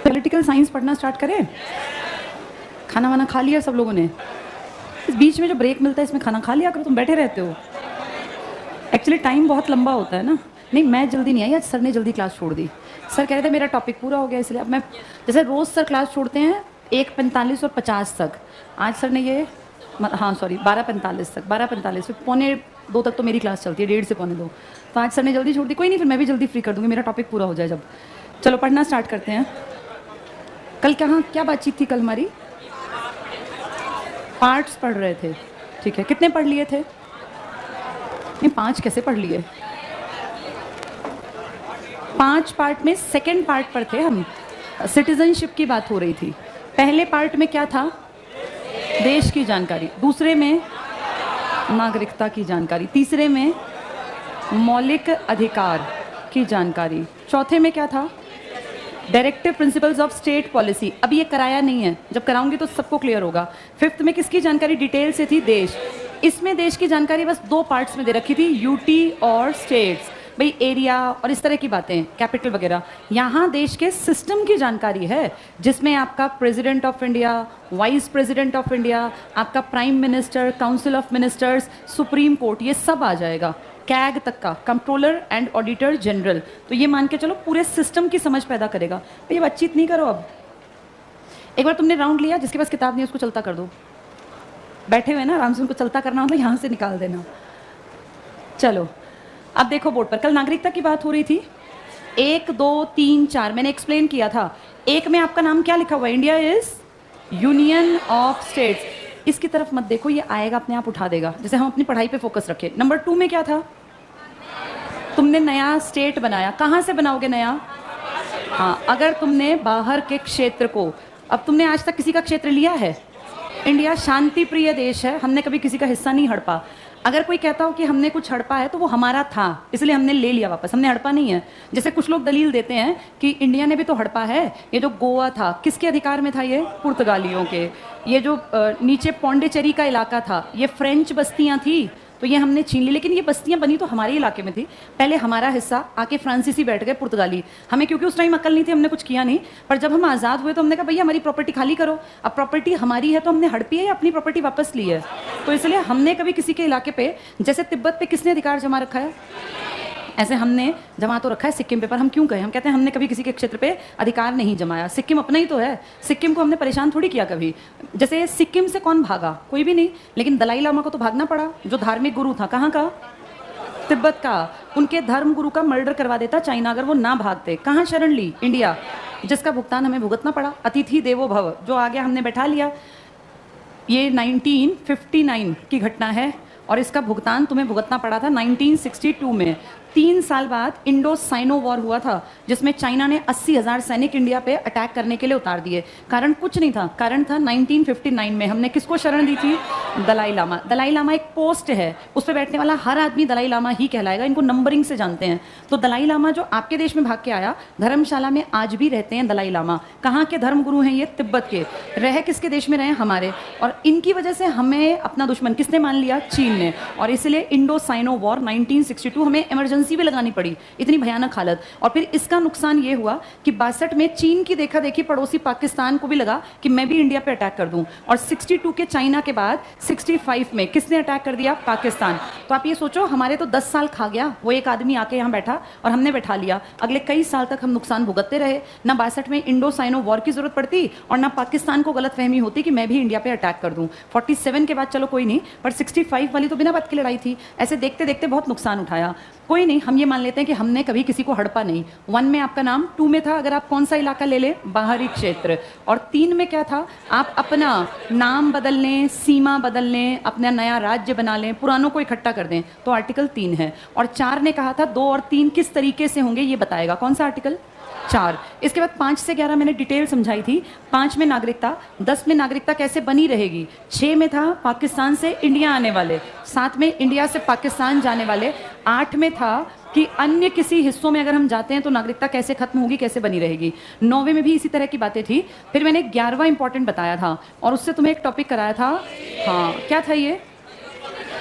Political science पढ़ना start करें? खाना वाना खा लिया सब लोगों ने? इस बीच में जो ब्रेक मिलता है इसमें खाना खा लिया करो, तुम बैठे रहते हो। एक्चुअली टाइम बहुत लंबा होता है ना। नहीं, मैं जल्दी नहीं आई, आज सर ने जल्दी क्लास छोड़ दी। सर कह रहे थे मेरा टॉपिक पूरा हो गया, इसलिए अब मैं, जैसे रोज़ सर क्लास छोड़ते हैं 1:45 और 50 तक, आज सर ने ये, हाँ सॉरी 12:45 तक, 12:45 फिर 1:45 तक तो मेरी क्लास चलती है, 1:30 से 1:45, तो आज सर ने जल्दी छोड़ दी। कोई नहीं, फिर मैं भी जल्दी फ्री कर दूँगी, मेरा टॉपिक पूरा हो जाए जब। चलो पढ़ना स्टार्ट करते हैं। कल कहाँ क्या बातचीत थी? कल हमारी पार्ट्स पढ़ रहे थे, ठीक है। कितने पढ़ लिए थे? नहीं, 5 कैसे पढ़ लिए? 5 पार्ट में सेकंड पार्ट पर थे हम, सिटीजनशिप की बात हो रही थी। पहले पार्ट में क्या था? देश की जानकारी। दूसरे में नागरिकता की जानकारी। तीसरे में मौलिक अधिकार की जानकारी। चौथे में क्या था? Directive principles of state policy. अभी ये कराया नहीं है, जब कराऊंगी तो सबको क्लियर होगा। फिफ्थ में किसकी जानकारी डिटेल से थी? देश। इसमें देश की जानकारी बस 2 पार्ट्स में दे रखी थी, यूटी और स्टेट्स, भाई एरिया और इस तरह की बातें, कैपिटल वगैरह। यहाँ देश के सिस्टम की जानकारी है, जिसमें आपका president of India, vice president of India, आपका prime minister, council of ministers, supreme court, ये सब आ जाएगा। कैग तक का, कंट्रोलर एंड ऑडिटर जनरल। तो ये मान के चलो पूरे सिस्टम की समझ पैदा करेगा। ये बातचीत नहीं करो अब। एक बार तुमने राउंड लिया, जिसके पास किताब नहीं उसको चलता कर दो। बैठे हुए ना आराम से, उनको चलता करना हो तो यहाँ से निकाल देना। चलो अब देखो बोर्ड पर, कल नागरिकता की बात हो रही थी। 1, 2, 3, 4 मैंने एक्सप्लेन किया था। 1 में आपका नाम क्या लिखा हुआ है? India is union of states. इसकी तरफ मत देखो, ये आएगा अपने आप उठा देगा, जैसे हम अपनी पढ़ाई पे फोकस रखें। नंबर 2 में क्या था? तुमने नया स्टेट बनाया। कहाँ से बनाओगे नया? हाँ, अगर तुमने बाहर के क्षेत्र को, अब तुमने आज तक किसी का क्षेत्र लिया है? इंडिया शांति प्रिय देश है, हमने कभी किसी का हिस्सा नहीं हड़पा। अगर कोई कहता हो कि हमने कुछ हड़पा है तो वो हमारा था, इसलिए हमने ले लिया वापस, हमने हड़पा नहीं है। जैसे कुछ लोग दलील देते हैं कि इंडिया ने भी तो हड़पा है। ये जो गोवा था किसके अधिकार में था? ये पुर्तगालियों के। ये जो नीचे पौंडीचेरी का इलाका था, ये फ्रेंच बस्तियां थी, तो ये हमने छीन ली। लेकिन ये बस्तियां बनी तो हमारे इलाके में थी, पहले हमारा हिस्सा, आके फ्रांसीसी बैठ गए, पुर्तगाली। हमें क्योंकि उस टाइम अकल नहीं थी, हमने कुछ किया नहीं। पर जब हम आज़ाद हुए तो हमने कहा भैया हमारी प्रॉपर्टी खाली करो। अब प्रॉपर्टी हमारी है तो हमने हड़पी है या अपनी प्रॉपर्टी वापस ली है? तो इसलिए हमने कभी किसी के इलाके पे, जैसे तिब्बत पे किसने अधिकार जमा रखा है, ऐसे हमने जमा तो रखा है सिक्किम पे। पर हम क्यों कहें? हम कहते हैं हमने कभी किसी के क्षेत्र पे अधिकार नहीं जमाया। सिक्किम अपना ही तो है, सिक्किम को हमने परेशान थोड़ी किया कभी। जैसे सिक्किम से कौन भागा? कोई भी नहीं। लेकिन दलाई लामा को तो भागना पड़ा, जो धार्मिक गुरु था। कहाँ का? तिब्बत का। उनके धर्म गुरु का मर्डर करवा देता चाइना अगर वो ना भागते। कहाँ शरण ली? इंडिया, जिसका भुगतान हमें भुगतना पड़ा। अतिथि देवो भव, जो आ गया हमने बैठा लिया। ये 1959 की घटना है और इसका भुगतान तुम्हें भुगतना पड़ा था 1962 में। 3 साल बाद इंडो साइनो वॉर हुआ था, जिसमें चाइना ने 80,000 सैनिक इंडिया पे अटैक करने के लिए उतार दिए। कारण कुछ नहीं था, कारण था 1959 में हमने किसको शरण दी थी? दलाई लामा। दलाई लामा एक पोस्ट है, उस पर बैठने वाला हर आदमी दलाई लामा ही कहलाएगा। इनको नंबरिंग से जानते हैं। तो दलाई लामा जो आपके देश में भाग के आया, धर्मशाला में आज भी रहते हैं दलाई लामा। कहाँ के धर्म गुरु हैं ये? तिब्बत के। रह किसके देश में रहे? हमारे। और इनकी वजह से हमें अपना दुश्मन किसने मान लिया? चीन ने। और इसलिए इंडो साइनो वॉर 1962 हमें इमरजेंसी भी लगानी पड़ी, इतनी भयानक हालत। और फिर इसका नुकसान ये हुआ कि 62 में चीन की देखा देखी पड़ोसी पाकिस्तान को भी लगा कि मैं भी इंडिया पे अटैक कर दूं। और 62 के चाइना के बाद 65 में किसने अटैक कर दिया? पाकिस्तान। तो आप ये सोचो, हमारे तो 10 साल खा गया वो एक आदमी आके यहाँ बैठा और हमने बैठा लिया। अगले कई साल तक हम नुकसान भुगतते रहे। ना 62 में इंडो साइनो वॉर की जरूरत पड़ती और ना पाकिस्तान को गलतफहमी होती कि मैं भी इंडिया पे अटैक कर दूं। 47 के बाद चलो कोई नहीं, पर 65 वाली तो बिना बात की लड़ाई थी। ऐसे देखते देखते बहुत नुकसान उठाया। कोई नहीं, हम ये मान लेते हैं कि हमने कभी किसी को हड़पा नहीं। 1 में आपका नाम, 2 में था अगर आप कौन सा इलाका ले लें, बाहरी क्षेत्र। और 3 में क्या था? आप अपना नाम बदल लें, सीमा बदल लें, अपना नया राज्य बना लें, पुरानों को इकट्ठा कर दें, तो आर्टिकल 3 है। और 4 ने कहा था 2 और 3 किस तरीके से होंगे ये बताएगा। कौन सा आर्टिकल? 4। इसके बाद 5 से 11 मैंने डिटेल समझाई थी। 5 में नागरिकता, 10 में नागरिकता कैसे बनी रहेगी, 6 में था पाकिस्तान से इंडिया आने वाले, 7 में इंडिया से पाकिस्तान जाने वाले, 8 में था कि अन्य किसी हिस्सों में अगर हम जाते हैं तो नागरिकता कैसे खत्म होगी, कैसे बनी रहेगी। 9वें में भी इसी तरह की बातें थी। फिर मैंने 11वां इंपॉर्टेंट बताया था और उससे तुम्हें एक टॉपिक कराया था। हाँ, क्या था ये?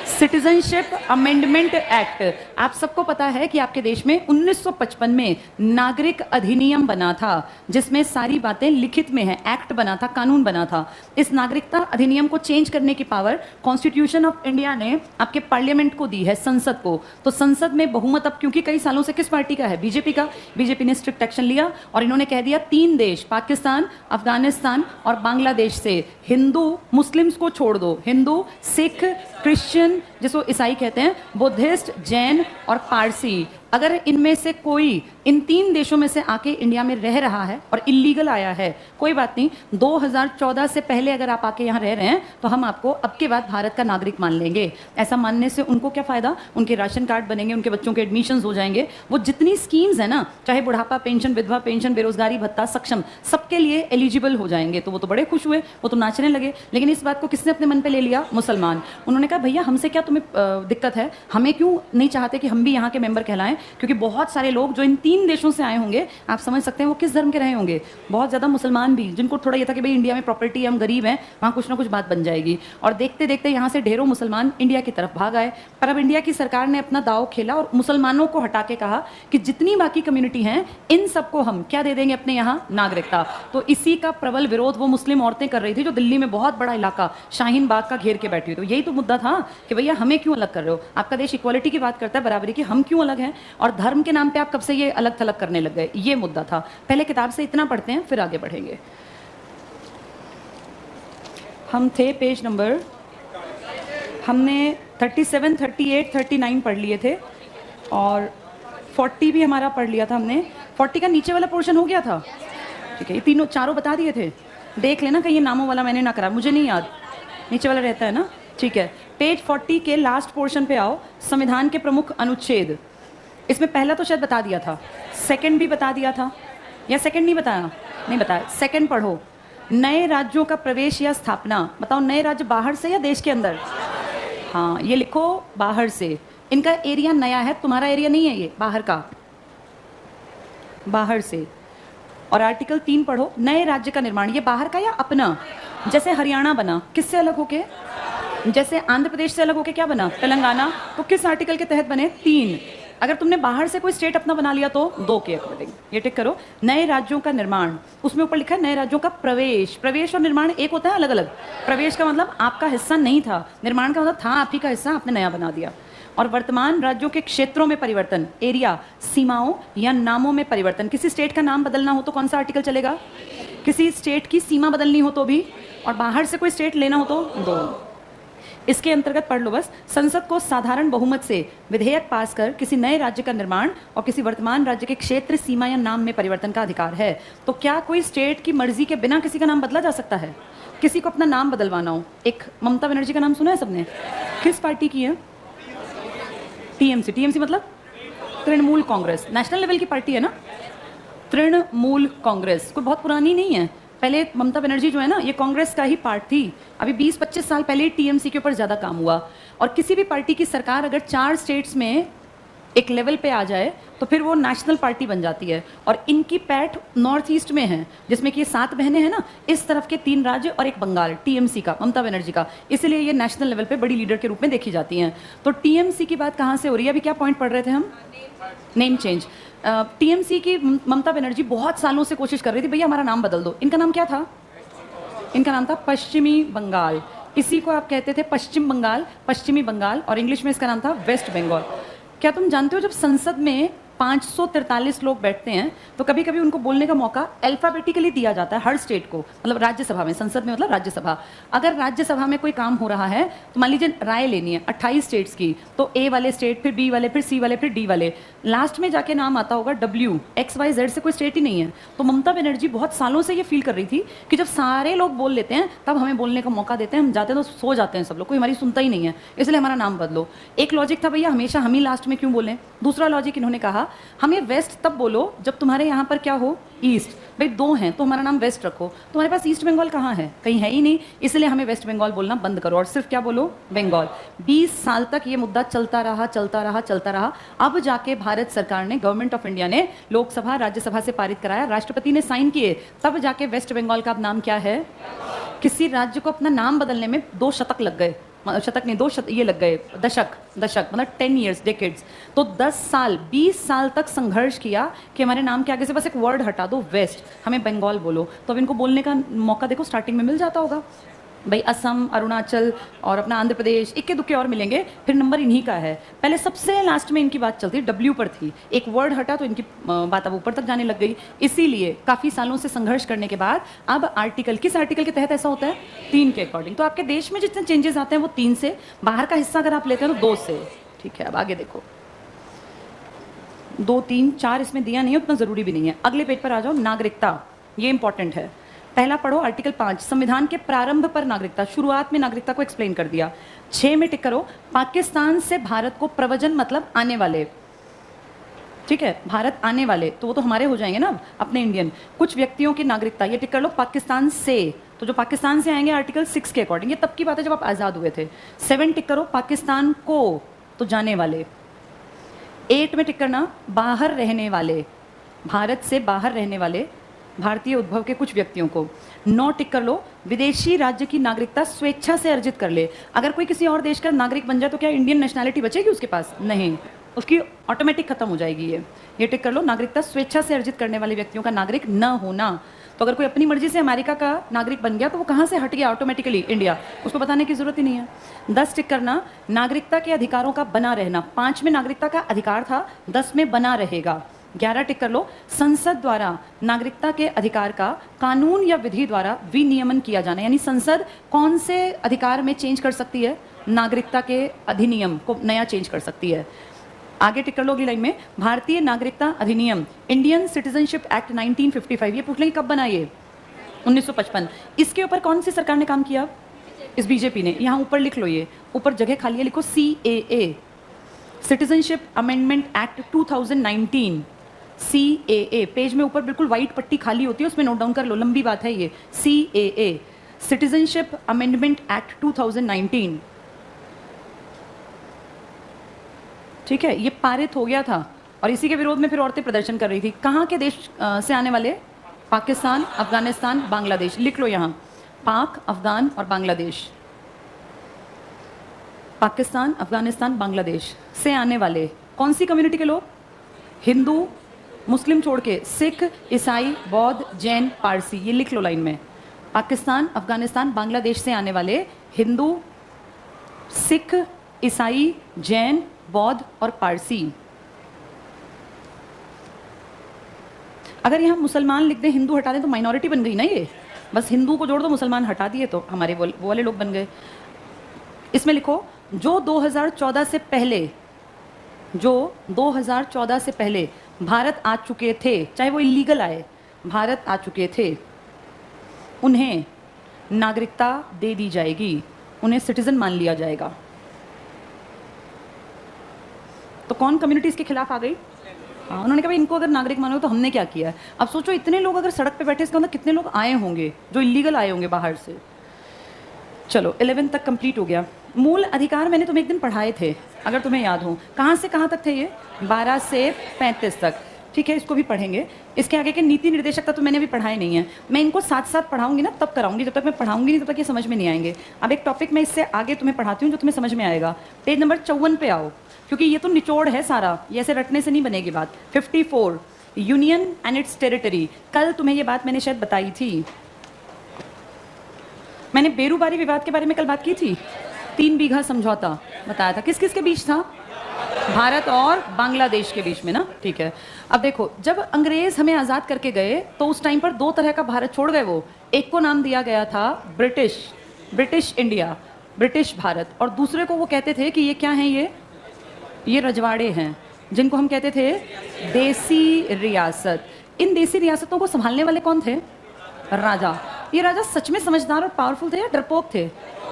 Citizenship amendment act. आप सबको पता है कि आपके देश में 1955 में नागरिक अधिनियम बना था, जिसमें सारी बातें लिखित में है, एक्ट बना था, कानून बना था। इस नागरिकता अधिनियम को चेंज करने की पावर कॉन्स्टिट्यूशन ऑफ इंडिया ने आपके पार्लियामेंट को दी है, संसद को। तो संसद में बहुमत अब क्योंकि कई सालों से किस पार्टी का है? बीजेपी का। बीजेपी ने स्ट्रिक्ट एक्शन लिया और इन्होंने कह दिया 3 देश, पाकिस्तान, अफगानिस्तान और बांग्लादेश से हिंदू मुस्लिम्स को छोड़ दो, हिंदू, सिख, क्रिश्चियन जिसको ईसाई कहते हैं, बुद्धिस्ट, जैन और पारसी, अगर इनमें से कोई इन 3 देशों में से आके इंडिया में रह रहा है और इलीगल आया है, कोई बात नहीं, 2014 से पहले अगर आप आके यहाँ रह रहे हैं तो हम आपको अब के बाद भारत का नागरिक मान लेंगे। ऐसा मानने से उनको क्या फ़ायदा? उनके राशन कार्ड बनेंगे, उनके बच्चों के एडमिशन्स हो जाएंगे, वो जितनी स्कीम्स है ना, चाहे बुढ़ापा पेंशन, विधवा पेंशन, बेरोजगारी भत्ता, सक्षम, सबके लिए एलिजिबल हो जाएंगे। तो वो तो बड़े खुश हुए, वो तो नाचने लगे। लेकिन इस बात को किसने अपने मन पर ले लिया? मुसलमान। उन्होंने कहा भैया हमसे क्या तुम्हें दिक्कत है, हमें क्यों नहीं चाहते कि हम भी यहाँ के मेंबर कहलाएं? क्योंकि बहुत सारे लोग जो इन 3 देशों से आए होंगे, आप समझ सकते हैं वो किस धर्म के रहे होंगे। बहुत ज़्यादा मुसलमान भी, जिनको थोड़ा ये था कि भाई इंडिया में प्रॉपर्टी है, हम गरीब हैं, वहाँ कुछ ना कुछ बात बन जाएगी। और देखते देखते यहाँ से ढेरों मुसलमान इंडिया की तरफ भाग आए। पर अब इंडिया की सरकार ने अपना दाव खेला और मुसलमानों को हटा के कहा कि जितनी बाकी कम्युनिटी हैं इन सबको हम क्या दे देंगे? अपने यहाँ नागरिकता। तो इसी का प्रबल विरोध वो मुस्लिम औरतें कर रही थी जो दिल्ली में बहुत बड़ा इलाका शाहीन बाग का घेर के बैठी हुई। तो यही तो मुद्दा था कि भैया हमें क्यों अलग कर रहे हो? आपका देश इक्वालिटी की बात करता है, बराबरी की, हम क्यों अलग हैं? और धर्म के नाम पे आप कब से ये अलग थलग करने लग गए? ये मुद्दा था। पहले किताब से इतना पढ़ते हैं फिर आगे बढ़ेंगे। हम थे पेज नंबर, हमने 37, 38, 39 पढ़ लिए थे और 40 भी हमारा पढ़ लिया था हमने। 40 का नीचे वाला पोर्शन हो गया था, ठीक है। ये तीनों चारों बता दिए थे, देख लेना कहीं ये नामों वाला मैंने ना करा, मुझे नहीं याद, नीचे वाला रहता है ना, ठीक है। पेज 40 के लास्ट पोर्शन पे आओ, संविधान के प्रमुख अनुच्छेद। इसमें पहला तो शायद बता दिया था, सेकंड भी बता दिया था, या सेकंड नहीं बताया? नहीं बताया। सेकंड पढ़ो, नए राज्यों का प्रवेश या स्थापना। बताओ नए राज्य बाहर से या देश के अंदर? हाँ, ये लिखो बाहर से। इनका एरिया नया है, तुम्हारा एरिया नहीं है, ये बाहर का, बाहर से। और आर्टिकल 3 पढ़ो, नए राज्य का निर्माण, ये बाहर का या अपना? जैसे हरियाणा बना, किससे अलग होके? जैसे आंध्र प्रदेश से अलग होके क्या बना? तेलंगाना। तो किस आर्टिकल के तहत बने? 3। अगर तुमने बाहर से कोई स्टेट अपना बना लिया तो 2 के अकॉर्डिंग। ये टिक करो। नए राज्यों का निर्माण, उसमें ऊपर लिखा है नए राज्यों का प्रवेश। प्रवेश और निर्माण एक होता है, अलग अलग। प्रवेश का मतलब आपका हिस्सा नहीं था, निर्माण का मतलब था आप ही का हिस्सा, आपने नया बना दिया। और वर्तमान राज्यों के क्षेत्रों में परिवर्तन, एरिया, सीमाओं या नामों में परिवर्तन। किसी स्टेट का नाम बदलना हो तो कौन सा आर्टिकल चलेगा? किसी स्टेट की सीमा बदलनी हो तो भी, और बाहर से कोई स्टेट लेना हो तो 2। इसके अंतर्गत पढ़ लो बस, संसद को साधारण बहुमत से विधेयक पास कर किसी नए राज्य का निर्माण और किसी वर्तमान राज्य के क्षेत्र, सीमा या नाम में परिवर्तन का अधिकार है। तो क्या कोई स्टेट की मर्जी के बिना किसी का नाम बदला जा सकता है? किसी को अपना नाम बदलवाना हो, एक ममता बनर्जी का नाम सुना है सबने? किस पार्टी की है? टीएमसी। टीएमसी मतलब तृणमूल कांग्रेस, नेशनल लेवल की पार्टी है ना, तृणमूल कांग्रेस। कोई बहुत पुरानी नहीं है। पहले ममता बनर्जी जो है ना, ये कांग्रेस का ही पार्ट थी। अभी 20-25 साल पहले टीएमसी के ऊपर ज़्यादा काम हुआ। और किसी भी पार्टी की सरकार अगर 4 स्टेट्स में एक लेवल पे आ जाए तो फिर वो नेशनल पार्टी बन जाती है। और इनकी पैठ नॉर्थ ईस्ट में है, जिसमें कि ये 7 बहनें हैं ना, इस तरफ के 3 राज्य और एक बंगाल, टीएमसी का, ममता बनर्जी का। इसलिए ये नेशनल लेवल पे बड़ी लीडर के रूप में देखी जाती हैं। तो टीएमसी की बात कहाँ से हो रही है? अभी क्या पॉइंट पढ़ रहे थे हम? Name change. टीएमसी की ममता बनर्जी बहुत सालों से कोशिश कर रही थी, भैया हमारा नाम बदल दो। इनका नाम क्या था? इनका नाम था पश्चिमी बंगाल। इसी को आप कहते थे पश्चिम बंगाल, पश्चिमी बंगाल, और इंग्लिश में इसका नाम था वेस्ट बंगाल। क्या तुम जानते हो जब संसद में 543 लोग बैठते हैं तो कभी कभी उनको बोलने का मौका अल्फाबेटिकली दिया जाता है हर स्टेट को, मतलब राज्यसभा में, संसद में मतलब राज्यसभा। अगर राज्यसभा में कोई काम हो रहा है तो मान लीजिए राय लेनी है 28 स्टेट्स की, तो ए वाले स्टेट, फिर बी वाले, फिर सी वाले, फिर डी वाले, लास्ट में जाके नाम आता होगा डब्ल्यू, XYZ से कोई स्टेट ही नहीं है। तो ममता बनर्जी बहुत सालों से ये फील कर रही थी कि जब सारे लोग बोल लेते हैं तब हमें बोलने का मौका देते हैं, हम जाते हैं तो सो जाते हैं सब लोग, कोई हमारी सुनता ही नहीं है, इसलिए हमारा नाम बदलो। एक लॉजिक था भैया हमेशा हम ही लास्ट में क्यों बोलें। दूसरा लॉजिक इन्होंने कहा हमें वेस्ट तब बोलो जब तुम्हारे यहाँ पर क्या हो, ईस्ट। भाई 2 हैं तो हमारा नाम वेस्ट रखो, तुम्हारे पास ईस्ट बंगाल कहाँ है? कहीं है ही नहीं, इसलिए हमें वेस्ट बंगाल बोलना बंद करो और सिर्फ क्या बोलो, बंगाल। 20 साल तक ये मुद्दा चलता रहा, चलता रहा, चलता रहा। अब जाके भारत सरकार ने, गवर्नमेंट ऑफ इंडिया ने लोकसभा राज्यसभा से पारित कराया, राष्ट्रपति ने साइन किए, तब जाके वेस्ट बंगाल का अब नाम क्या है। किसी राज्य को अपना नाम बदलने में 2 शतक लग गए, शतक नहीं, ये लग गए, दशक मतलब 10 ईयर्स, डेकेड्स। तो 10 साल 20 साल तक संघर्ष किया कि हमारे नाम के आगे से बस एक वर्ड हटा दो, वेस्ट, हमें बंगाल बोलो। तो अब इनको बोलने का मौका देखो स्टार्टिंग में मिल जाता होगा भाई। असम, अरुणाचल और अपना आंध्र प्रदेश, इक्के दुक्के और मिलेंगे, फिर नंबर इन्हीं का है। पहले सबसे लास्ट में इनकी बात चलती, डब्ल्यू पर थी, एक वर्ड हटा तो इनकी बात अब ऊपर तक जाने लग गई। इसीलिए काफ़ी सालों से संघर्ष करने के बाद अब आर्टिकल, किस आर्टिकल के तहत ऐसा होता है? 3 के अकॉर्डिंग। तो आपके देश में जितने चेंजेस आते हैं वो 3 से, बाहर का हिस्सा अगर आप लेते हैं तो 2 से। ठीक है, अब आगे देखो, 2, 3, 4 इसमें दिया नहीं है, उतना ज़रूरी भी नहीं है। अगले पेज पर आ जाओ, नागरिकता, ये इंपॉर्टेंट है। पहला पढ़ो आर्टिकल 5, संविधान के प्रारंभ पर नागरिकता, शुरुआत में नागरिकता को एक्सप्लेन कर दिया। 6 में टिक करो, पाकिस्तान से भारत को प्रव्रजन मतलब आने वाले, ठीक है, भारत आने वाले, तो वो तो हमारे हो जाएंगे ना अपने इंडियन, कुछ व्यक्तियों की नागरिकता, ये टिक कर लो, पाकिस्तान से, तो जो पाकिस्तान से आएंगे आर्टिकल 6 के अकॉर्डिंग, ये तब की बात है जब आप आज़ाद हुए थे। 7 टिक करो, पाकिस्तान को, तो जाने वाले। 8 में टिक करना, बाहर रहने वाले, भारत से बाहर रहने वाले भारतीय उद्भव के कुछ व्यक्तियों को। 9 टिक कर लो, विदेशी राज्य की नागरिकता स्वेच्छा से अर्जित कर ले। अगर कोई किसी और देश का नागरिक बन जाए तो क्या इंडियन नेशनैलिटी बचेगी उसके पास? नहीं, उसकी ऑटोमेटिक खत्म हो जाएगी। ये टिक कर लो, नागरिकता स्वेच्छा से अर्जित करने वाले व्यक्तियों का नागरिक न होना। तो अगर कोई अपनी मर्जी से अमेरिका का नागरिक बन गया तो वो कहाँ से हट गया ऑटोमेटिकली? इंडिया, उसको बताने की जरूरत ही नहीं है। 10 टिक करना, नागरिकता के अधिकारों का बना रहना, 5 में नागरिकता का अधिकार था, 10 में बना रहेगा। 11 टिक कर लो, संसद द्वारा नागरिकता के अधिकार का कानून या विधि द्वारा विनियमन किया जाना, यानी संसद कौन से अधिकार में चेंज कर सकती है? नागरिकता के अधिनियम को नया चेंज कर सकती है। आगे टिक कर लो अगली लाइन में, भारतीय नागरिकता अधिनियम, इंडियन सिटीजनशिप एक्ट 1955, ये पूछ लेंगे कब बना? ये 1955। इसके ऊपर कौन सी सरकार ने काम किया? इस बीजेपी ने। यहाँ ऊपर लिख लो, ये ऊपर जगह खाली है, लिखो CAA, citizenship amendment act 2019, CAA। Page में ऊपर बिल्कुल वाइट पट्टी खाली होती है, उसमें नोट डाउन कर लो, लंबी बात है ये। CAA, सिटीजनशिप अमेंडमेंट एक्ट 2019, ठीक है, ये पारित हो गया था और इसी के विरोध में फिर औरतें प्रदर्शन कर रही थी। कहाँ के देश से आने वाले? पाकिस्तान, अफगानिस्तान, बांग्लादेश, लिख लो यहाँ, पाक, अफगान और बांग्लादेश। पाकिस्तान, अफगानिस्तान, बांग्लादेश से आने वाले कौन सी कम्युनिटी के लोग? हिंदू, मुस्लिम छोड़ के सिख, ईसाई, बौद्ध, जैन, पारसी, ये लिख लो लाइन में। पाकिस्तान, अफगानिस्तान, बांग्लादेश से आने वाले हिंदू, सिख, ईसाई, जैन, बौद्ध और पारसी। अगर यहाँ मुसलमान लिख दें, हिंदू हटा दें तो माइनॉरिटी बन गई ना ये, बस हिंदू को जोड़ दो, मुसलमान हटा दिए तो हमारे वो वाले लोग बन गए। इसमें लिखो, जो 2014 से पहले, जो 2014 से पहले भारत आ चुके थे, चाहे वो इलीगल आए, भारत आ चुके थे, उन्हें नागरिकता दे दी जाएगी, उन्हें सिटीजन मान लिया जाएगा। तो कौन कम्युनिटी इसके खिलाफ आ गई? हाँ, उन्होंने कहा भाई इनको अगर नागरिक मानोगे तो हमने क्या किया है। अब सोचो इतने लोग अगर सड़क पे बैठे, इसका मतलब कितने लोग आए होंगे जो इलीगल आए होंगे बाहर से। चलो 11 तक कंप्लीट हो गया। मूल अधिकार मैंने तुम्हें एक दिन पढ़ाए थे, अगर तुम्हें याद हो। कहाँ से कहाँ तक थे ये? 12 से 35 तक, ठीक है, इसको भी पढ़ेंगे। इसके आगे के नीति निर्देशक तो मैंने अभी पढ़ाए नहीं है, मैं इनको साथ साथ पढ़ाऊंगी ना, तब कराऊंगी। जब तक मैं पढ़ाऊंगी नहीं तब तक ये समझ में नहीं आएंगे। अब एक टॉपिक मैं इससे आगे तुम्हें पढ़ाती हूँ जो तुम्हें समझ में आएगा। पेज नंबर 54 पे आओ, क्योंकि ये तो निचोड़ है सारा, ये ऐसे रटने से नहीं बनेगी बात। 54, यूनियन एंड इट्स टेरिटरी। कल तुम्हें ये बात मैंने शायद बताई थी, मैंने बेरूबारी विवाद के बारे में कल बात की थी। 3 बीघा समझौता बताया था, किस किस के बीच था? भारत और बांग्लादेश के बीच में ना, ठीक है। अब देखो, जब अंग्रेज हमें आज़ाद करके गए तो उस टाइम पर 2 तरह का भारत छोड़ गए वो। एक को नाम दिया गया था ब्रिटिश इंडिया, ब्रिटिश भारत, और दूसरे को वो कहते थे कि ये क्या हैं, ये रजवाड़े हैं, जिनको हम कहते थे देसी रियासत। इन देसी रियासतों को संभालने वाले कौन थे? राजा। ये राजा सच में समझदार और पावरफुल थे या डरपोक थे?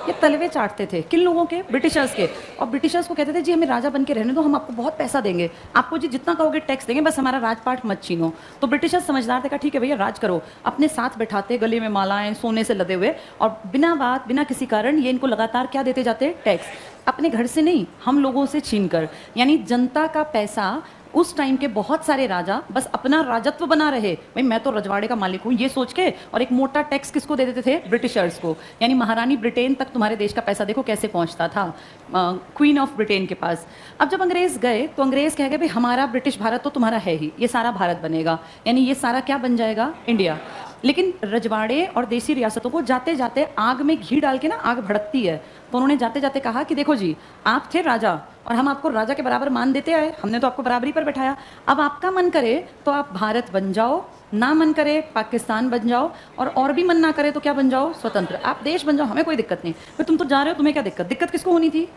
ये तलवे चाटते थे। किन लोगों के? ब्रिटिशर्स के। और ब्रिटिशर्स को कहते थे जी हमें राजा बन के रहने दो, हम आपको बहुत पैसा देंगे, आपको जी जितना कहोगे टैक्स देंगे, बस हमारा राजपाट मत छीनो। तो ब्रिटिशर्स समझदार थे, कहा ठीक है भैया राज करो। अपने साथ बैठाते, गले में मालाएं सोने से लदे हुए, और बिना बात बिना किसी कारण ये इनको लगातार क्या देते जाते? टैक्स। अपने घर से नहीं, हम लोगों से छीन कर, यानी जनता का पैसा उस टाइम के बहुत सारे राजा बस अपना राजत्व बना रहे, भाई मैं तो रजवाड़े का मालिक हूँ ये सोच के, और एक मोटा टैक्स किसको दे देते थे? ब्रिटिशर्स को। यानी महारानी ब्रिटेन तक तुम्हारे देश का पैसा देखो कैसे पहुंचता था, क्वीन ऑफ ब्रिटेन के पास। अब जब अंग्रेज गए तो अंग्रेज कह गए भाई हमारा ब्रिटिश भारत तो तुम्हारा है ही, ये सारा भारत बनेगा, यानी ये सारा क्या बन जाएगा? इंडिया। लेकिन रजवाड़े और देसी रियासतों को जाते जाते आग में घी डाल के ना आग भड़कती है, तो उन्होंने जाते जाते कहा कि देखो जी, आप थे राजा और हम आपको राजा के बराबर मान देते आए, हमने तो आपको बराबरी पर बैठाया, अब आपका मन करे तो आप भारत बन जाओ, ना मन करे पाकिस्तान बन जाओ, और भी मन ना करे तो क्या बन जाओ? स्वतंत्र। आप देश बन जाओ, हमें कोई दिक्कत नहीं। फिर तुम तो जा रहे हो, तुम्हें क्या दिक्कत? दिक्कत किसको होनी थी?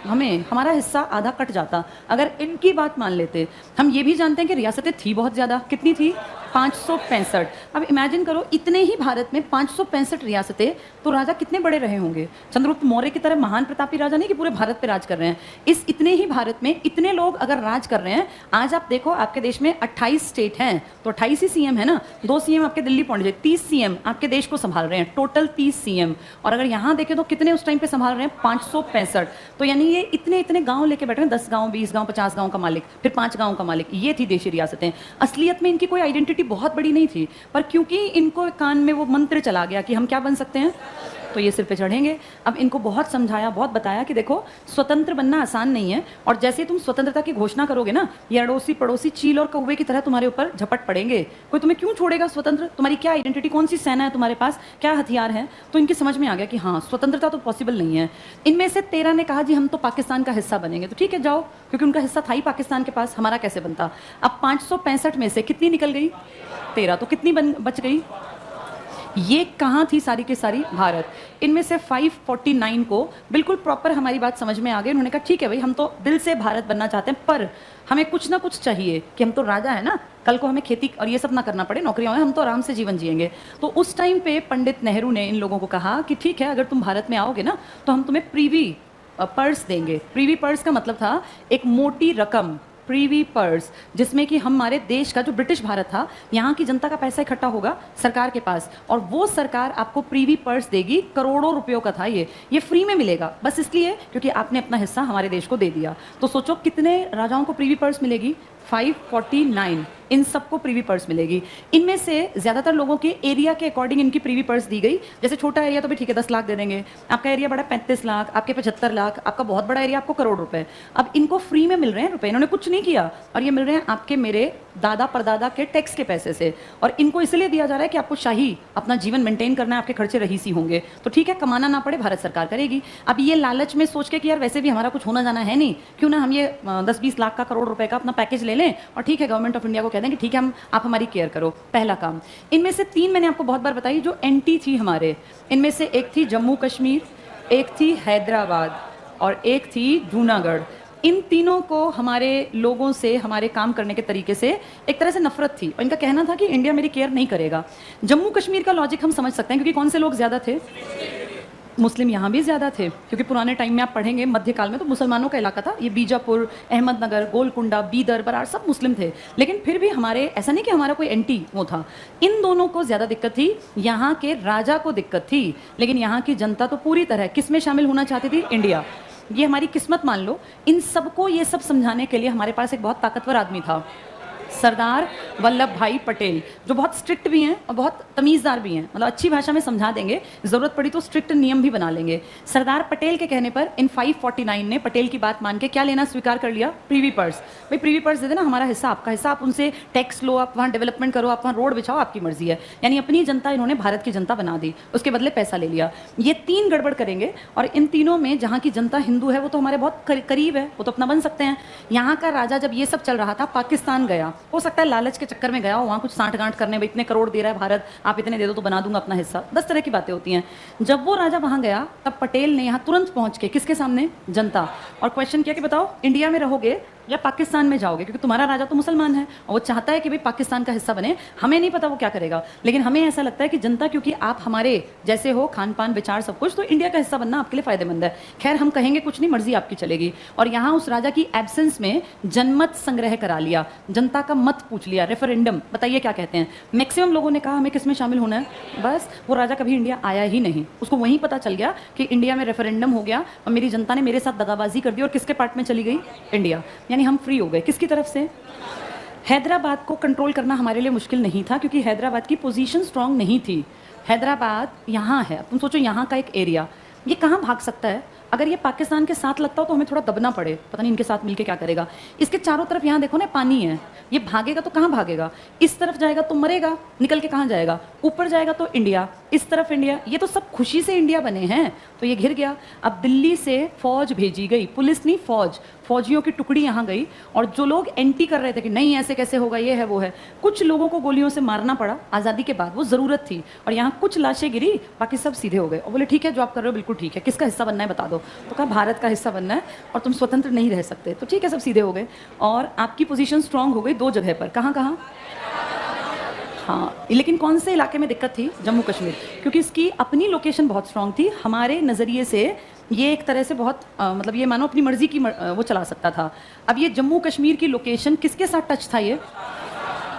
हमें। हमारा हिस्सा आधा कट जाता अगर इनकी बात मान लेते। हम ये भी जानते हैं कि रियासतें थी बहुत ज़्यादा, कितनी थी? 565। अब इमेजिन करो इतने ही भारत में 565 रियासतें, तो राजा कितने बड़े रहे होंगे? चंद्रगुप्त मौर्य की तरह महान प्रतापी राजा नहीं कि पूरे भारत पे राज कर रहे हैं। इस इतने ही भारत में इतने लोग अगर राज कर रहे हैं, आज आप देखो आपके देश में 28 स्टेट हैं, तो 28 ही सीएम है ना, 2 सीएम आपके दिल्ली पहुंचे, 30 सीएम आपके देश को संभाल रहे हैं, टोटल 30 सीएम। और अगर यहाँ देखें तो कितने उस टाइम पे संभाल रहे हैं? 565। तो यानी ये इतने इतने गांव लेके बैठे हैं, 10 गांव, 20 गांव, 50 गांव का मालिक, फिर 5 गांव का मालिक। ये थी देशी रियासतें। असलियत में इनकी कोई आइडेंटिटी बहुत बड़ी नहीं थी, पर क्योंकि इनको कान में वो मंत्र चला गया कि हम क्या बन सकते हैं, तो ये सिर पे चढ़ेंगे। अब इनको बहुत समझाया, बहुत बताया कि देखो स्वतंत्र बनना आसान नहीं है, और जैसे तुम स्वतंत्रता की घोषणा करोगे ना, ये अड़ोसी पड़ोसी चील और कौवे की तरह तुम्हारे ऊपर झपट पड़ेंगे। कोई तुम्हें क्यों छोड़ेगा स्वतंत्र? तुम्हारी क्या आइडेंटिटी, कौन सी सेना है तुम्हारे पास, क्या हथियार है? तो इनकी समझ में आ गया कि हाँ स्वतंत्रता तो पॉसिबल नहीं है। इनमें से 13 ने कहा जी हम तो पाकिस्तान का हिस्सा बनेंगे, तो ठीक है जाओ, क्योंकि उनका हिस्सा था ही पाकिस्तान के पास, हमारा कैसे बनता। अब 565 में से कितनी निकल गई? 13। तो कितनी बच गई? ये कहाँ थी सारी की सारी? भारत। इनमें से 549 को बिल्कुल प्रॉपर हमारी बात समझ में आ गई। उन्होंने कहा ठीक है भाई, हम तो दिल से भारत बनना चाहते हैं, पर हमें कुछ ना कुछ चाहिए कि हम तो राजा है ना, कल को हमें खेती और ये सब ना करना पड़े, नौकरियां हैं, हम तो आराम से जीवन जिएंगे। तो उस टाइम पे पंडित नेहरू ने इन लोगों को कहा कि ठीक है, अगर तुम भारत में आओगे ना तो हम तुम्हें प्रीवी पर्स देंगे। प्रीवी पर्स का मतलब था एक मोटी रकम, प्रीवी पर्स, जिसमें कि हमारे देश का जो ब्रिटिश भारत था, यहाँ की जनता का पैसा इकट्ठा होगा सरकार के पास, और वो सरकार आपको प्रीवी पर्स देगी। करोड़ों रुपयों का था ये फ्री में मिलेगा, बस इसलिए क्योंकि आपने अपना हिस्सा हमारे देश को दे दिया। तो सोचो कितने राजाओं को प्रीवी पर्स मिलेगी? 549। इन सबको प्रीवी पर्स मिलेगी। इनमें से ज़्यादातर लोगों के एरिया के अकॉर्डिंग इनकी प्रीवी पर्स दी गई। जैसे छोटा एरिया तो भी ठीक है 10 लाख दे देंगे, आपका एरिया बड़ा 35 लाख, आपके 75 लाख, आपका बहुत बड़ा एरिया आपको करोड़ रुपए। अब इनको फ्री में मिल रहे हैं रुपए, इन्होंने कुछ नहीं किया, और ये मिल रहे हैं आपके मेरे दादा परदादा के टैक्स के पैसे से। और इनको इसलिए दिया जा रहा है कि आपको शाही अपना जीवन मेंटेन करना है, आपके खर्चे रहीसी होंगे, तो ठीक है कमाना ना पड़े, भारत सरकार करेगी। अब ये लालच में सोच के कि यार वैसे भी हमारा कुछ होना जाना है नहीं, क्यों ना हम ये 10-20 लाख का, करोड़ रुपए का अपना पैकेज ले लें, और ठीक है गवर्नमेंट ऑफ इंडिया को कह दें कि ठीक है हम आप हमारी केयर करो। पहला काम। इनमें से 3 मैंने आपको बहुत बार बताई जो एंटी थी हमारे। इनमें से एक थी जम्मू कश्मीर, एक थी हैदराबाद, और एक थी जूनागढ़। इन तीनों को हमारे लोगों से, हमारे काम करने के तरीके से एक तरह से नफरत थी, और इनका कहना था कि इंडिया मेरी केयर नहीं करेगा। जम्मू कश्मीर का लॉजिक हम समझ सकते हैं, क्योंकि कौन से लोग ज्यादा थे? मुस्लिम यहाँ भी ज़्यादा थे, क्योंकि पुराने टाइम में आप पढ़ेंगे मध्यकाल में तो मुसलमानों का इलाका था। ये बीजापुर, अहमदनगर, गोलकुंडा, बीदर, बराड़ सब मुस्लिम थे। लेकिन फिर भी हमारे, ऐसा नहीं कि हमारा कोई एंटी वो था। इन दोनों को ज़्यादा दिक्कत थी, यहाँ के राजा को दिक्कत थी, लेकिन यहाँ की जनता तो पूरी तरह किस में शामिल होना चाहती थी? इंडिया। ये हमारी किस्मत मान लो। इन सबको ये सब समझाने के लिए हमारे पास एक बहुत ताकतवर आदमी था, सरदार वल्लभ भाई पटेल, जो बहुत स्ट्रिक्ट भी हैं और बहुत तमीज़दार भी हैं, मतलब अच्छी भाषा में समझा देंगे, ज़रूरत पड़ी तो स्ट्रिक्ट नियम भी बना लेंगे। सरदार पटेल के कहने पर इन 549 ने पटेल की बात मान के क्या लेना स्वीकार कर लिया? प्रीवी पर्स। भाई प्रीवी पर्स दे देना, हमारा हिस्सा आपका हिस्सा, आप उनसे टैक्स लो, आप वहाँ डेवलपमेंट करो, आप वहाँ रोड बिछाओ, आपकी मर्जी है। यानी अपनी जनता इन्होंने भारत की जनता बना दी, उसके बदले पैसा ले लिया। ये 3 गड़बड़ करेंगे, और इन तीनों में जहाँ की जनता हिंदू है वो तो हमारे बहुत करीब है, वो तो अपना बन सकते हैं। यहाँ का राजा जब ये सब चल रहा था पाकिस्तान गया, हो सकता है लालच के चक्कर में गया हो, वहाँ कुछ साठ गांठ करने, भाई इतने करोड़ दे रहा है भारत, आप इतने दे दो तो बना दूंगा अपना हिस्सा, 10 तरह की बातें होती हैं। जब वो राजा वहाँ गया तब पटेल ने यहाँ तुरंत पहुँच के किसके सामने? जनता, और क्वेश्चन किया कि बताओ इंडिया में रहोगे या पाकिस्तान में जाओगे, क्योंकि तुम्हारा राजा तो मुसलमान है और वो चाहता है कि भाई पाकिस्तान का हिस्सा बने। हमें नहीं पता वो क्या करेगा, लेकिन हमें ऐसा लगता है कि जनता, क्योंकि आप हमारे जैसे हो, खान पान विचार सब कुछ, तो इंडिया का हिस्सा बनना आपके लिए फायदेमंद है। खैर हम कहेंगे कुछ नहीं, मर्जी आपकी चलेगी। और यहाँ उस राजा की एब्सेंस में जनमत संग्रह करा लिया, जनता का मत पूछ लिया, रेफरेंडम, बताइए क्या कहते हैं। मैक्सिमम लोगों ने कहा हमें किस में शामिल होना है, बस वो राजा कभी इंडिया आया ही नहीं। उसको वहीं पता चल गया कि इंडिया में रेफरेंडम हो गया और मेरी जनता ने मेरे साथ दगाबाजी कर दी, और किसके पार्ट में चली गई? इंडिया। यानी यानी हम फ्री हो गए। किसकी तरफ से? हैदराबाद को कंट्रोल करना हमारे लिए मुश्किल नहीं था, क्योंकि हैदराबाद की पोजीशन स्ट्रांग नहीं थी। हैदराबाद यहाँ है, तुम सोचो यहाँ का एक एरिया, ये कहाँ भाग सकता है? अगर ये पाकिस्तान के साथ लगता हो तो हमें थोड़ा दबना पड़े, पता नहीं इनके साथ मिलके क्या करेगा। इसके चारों तरफ यहाँ देखो ना पानी है, ये भागेगा तो कहाँ भागेगा? इस तरफ जाएगा तो मरेगा, निकल के कहाँ जाएगा? ऊपर जाएगा तो इंडिया, इस तरफ इंडिया, ये तो सब खुशी से इंडिया बने हैं, तो ये घिर गया। अब दिल्ली से फौज भेजी गई, पुलिस नहीं फौज, फौजियों की टुकड़ी यहाँ गई, और जो लोग एंटी कर रहे थे कि नहीं ऐसे कैसे होगा, ये है वो है, कुछ लोगों को गोलियों से मारना पड़ा आज़ादी के बाद, वो ज़रूरत थी। और यहाँ कुछ लाशें गिरी, बाकी सब सीधे हो गए और बोले ठीक है जो आप कर रहे हो बिल्कुल ठीक है, किसका हिस्सा बनना है बता दो। तो कहा भारत का हिस्सा बनना है और तुम स्वतंत्र नहीं रह सकते, तो ठीक है सब सीधे हो गए। और आपकी पोजीशन स्ट्रांग हो गई दो जगह पर, कहाँ कहाँ? हाँ, लेकिन कौन से इलाके में दिक्कत थी? जम्मू कश्मीर, क्योंकि इसकी अपनी लोकेशन बहुत स्ट्रांग थी। हमारे नज़रिए से ये एक तरह से बहुत मतलब ये मानो अपनी मर्जी की वो चला सकता था। अब ये जम्मू कश्मीर की लोकेशन किसके साथ टच था? ये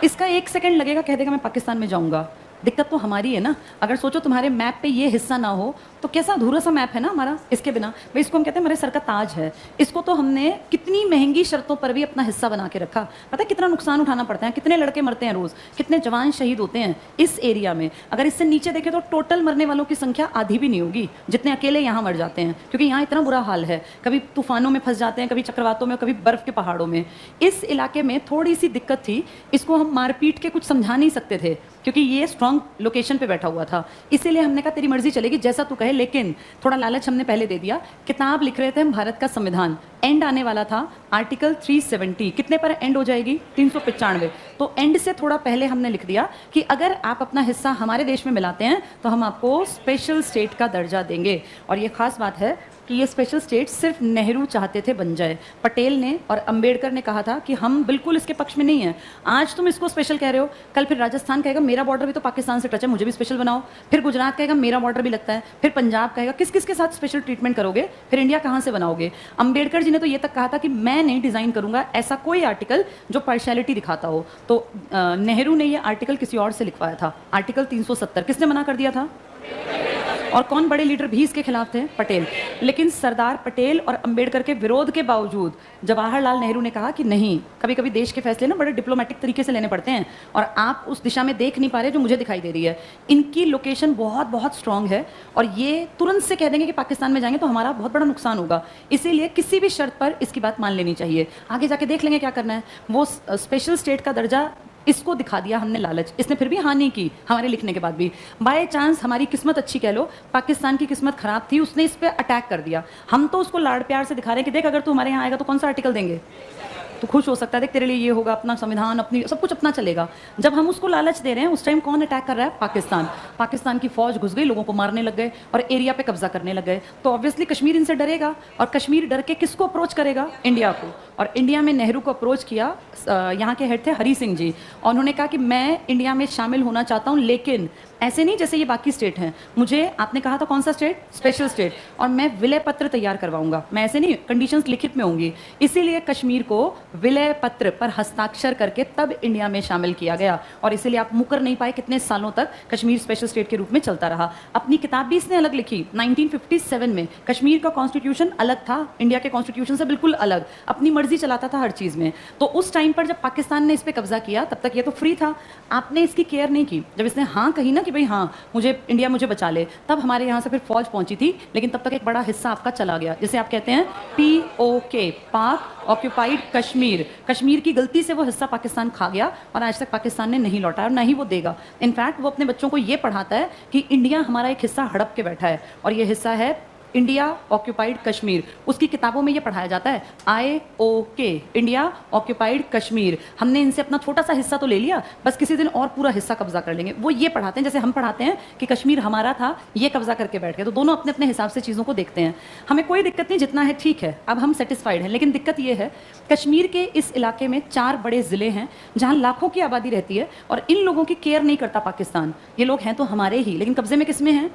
इसका 1 सेकंड लगेगा, कह देगा मैं पाकिस्तान में जाऊँगा। दिक्कत तो हमारी है ना। अगर सोचो तुम्हारे मैप पे ये हिस्सा ना हो तो कैसा अधूरा सा मैप है ना हमारा इसके बिना। भाई इसको हम कहते हैं हमारे सर का ताज है, इसको तो हमने कितनी महंगी शर्तों पर भी अपना हिस्सा बना के रखा। पता है कितना नुकसान उठाना पड़ता है, कितने लड़के मरते हैं रोज़, कितने जवान शहीद होते हैं इस एरिया में। अगर इससे नीचे देखें तो टोटल मरने वालों की संख्या आधी भी नहीं होगी जितने अकेले यहाँ मर जाते हैं, क्योंकि यहाँ इतना बुरा हाल है। कभी तूफानों में फंस जाते हैं, कभी चक्रवातों में, कभी बर्फ़ के पहाड़ों में। इस इलाके में थोड़ी सी दिक्कत थी, इसको हम मारपीट के कुछ समझा नहीं सकते थे क्योंकि ये स्ट्रॉन्ग लोकेशन पे बैठा हुआ था। इसीलिए हमने कहा तेरी मर्जी चलेगी जैसा तू कहे, लेकिन थोड़ा लालच हमने पहले दे दिया। किताब लिख रहे थे हम भारत का संविधान, एंड आने वाला था आर्टिकल 370, कितने पर एंड हो जाएगी? 395। तो एंड से थोड़ा पहले हमने लिख दिया कि अगर आप अपना हिस्सा हमारे देश में मिलाते हैं तो हम आपको स्पेशल स्टेट का दर्जा देंगे। और ये खास बात है कि ये स्पेशल स्टेट सिर्फ नेहरू चाहते थे बन जाए। पटेल ने और अंबेडकर ने कहा था कि हम बिल्कुल इसके पक्ष में नहीं हैं। आज तुम इसको स्पेशल कह रहे हो, कल फिर राजस्थान कहेगा मेरा बॉर्डर भी तो पाकिस्तान से टच है, मुझे भी स्पेशल बनाओ। फिर गुजरात कहेगा मेरा बॉर्डर भी लगता है, फिर पंजाब कहेगा। किस किस के साथ स्पेशल ट्रीटमेंट करोगे? फिर इंडिया कहाँ से बनाओगे? अंबेडकर जी ने तो ये तक कहा था कि मैं नहीं डिज़ाइन करूंगा ऐसा कोई आर्टिकल जो पार्शियलिटी दिखाता हो। तो नेहरू ने ये आर्टिकल किसी और से लिखवाया था, आर्टिकल 370। किसने मना कर दिया था? और कौन बड़े लीडर भी इसके खिलाफ थे? पटेल। लेकिन सरदार पटेल और अंबेडकर के विरोध के बावजूद जवाहरलाल नेहरू ने कहा कि नहीं, कभी कभी देश के फैसले ना बड़े डिप्लोमेटिक तरीके से लेने पड़ते हैं और आप उस दिशा में देख नहीं पा रहे जो मुझे दिखाई दे रही है। इनकी लोकेशन बहुत बहुत स्ट्रांग है और ये तुरंत से कह देंगे कि पाकिस्तान में जाएंगे तो हमारा बहुत बड़ा नुकसान होगा। इसीलिए किसी भी शर्त पर इसकी बात मान लेनी चाहिए। आगे जाके देख लेंगे क्या करना है। वो स्पेशल स्टेट का दर्जा इसको दिखा दिया हमने लालच, इसने फिर भी हानि की हमारे लिखने के बाद भी। बाय चांस हमारी किस्मत अच्छी कह लो, पाकिस्तान की किस्मत खराब थी, उसने इस पे अटैक कर दिया। हम तो उसको लाड़ प्यार से दिखा रहे हैं कि देख अगर तू हमारे यहाँ आएगा तो कौन सा आर्टिकल देंगे, तो खुश हो सकता है, देख तेरे लिए ये होगा, अपना संविधान, अपनी सब कुछ अपना चलेगा। जब हम उसको लालच दे रहे हैं उस टाइम कौन अटैक कर रहा है? पाकिस्तान। पाकिस्तान की फौज घुस गई, लोगों को मारने लग गए और एरिया पे कब्जा करने लग गए। तो ऑब्वियसली कश्मीर इनसे डरेगा और कश्मीर डर के किसको अप्रोच करेगा? इंडिया को। और इंडिया में नेहरू को अप्रोच किया, यहाँ के हेड थे हरी सिंह जी, और उन्होंने कहा कि मैं इंडिया में शामिल होना चाहता हूँ, लेकिन ऐसे नहीं जैसे ये बाकी स्टेट हैं। मुझे आपने कहा था कौन सा स्टेट? Special state. और मैं विलय पत्र तैयार करवाऊंगा, मैं ऐसे नहीं, कंडीशंस लिखित में होंगी। इसीलिए कश्मीर को विलय पत्र पर हस्ताक्षर करके तब इंडिया में शामिल किया गया और इसीलिए आप मुकर नहीं पाए कितने सालों तक कश्मीर स्पेशल स्टेट के रूप में चलता रहा। अपनी किताब भी इसने अलग लिखी 1957 में। कश्मीर का कॉन्स्टिट्यूशन अलग था, इंडिया के कॉन्स्टिट्यूशन से बिल्कुल अलग, अपनी मर्जी चलाता था हर चीज़ में। तो उस टाइम पर जब पाकिस्तान ने इस पर कब्जा किया तब तक ये तो फ्री था, आपने इसकी केयर नहीं की। जब इसने हाँ कही ना कि भाई हाँ मुझे इंडिया मुझे बचा ले, तब हमारे यहाँ से फिर फौज पहुंची थी, लेकिन तब तक एक बड़ा हिस्सा आपका चला गया, जिसे आप कहते हैं POK, पाक ऑक्यूपाइड कश्मीर। कश्मीर की गलती से वो हिस्सा पाकिस्तान खा गया और आज तक पाकिस्तान ने नहीं लौटाया और ना ही वो देगा। इनफैक्ट वो अपने बच्चों को ये पढ़ाता है कि इंडिया हमारा एक हिस्सा हड़प के बैठा है और ये हिस्सा है इंडिया ऑक्यूपाइड कश्मीर। उसकी किताबों में ये पढ़ाया जाता है IOK, इंडिया ऑक्यूपाइड कश्मीर। हमने इनसे अपना छोटा सा हिस्सा तो ले लिया, बस किसी दिन और पूरा हिस्सा कब्जा कर लेंगे। वो ये पढ़ाते हैं जैसे हम पढ़ाते हैं कि कश्मीर हमारा था, ये कब्जा करके बैठ गए। तो दोनों अपने अपने हिसाब से चीज़ों को देखते हैं। हमें कोई दिक्कत नहीं, जितना है ठीक है, अब हम सेटिस्फाइड हैं। लेकिन दिक्कत ये है, कश्मीर के इस इलाके में 4 बड़े ज़िले हैं जहाँ लाखों की आबादी रहती है और इन लोगों की केयर नहीं करता पाकिस्तान। ये लोग हैं तो हमारे ही, लेकिन कब्जे में किस में हैं?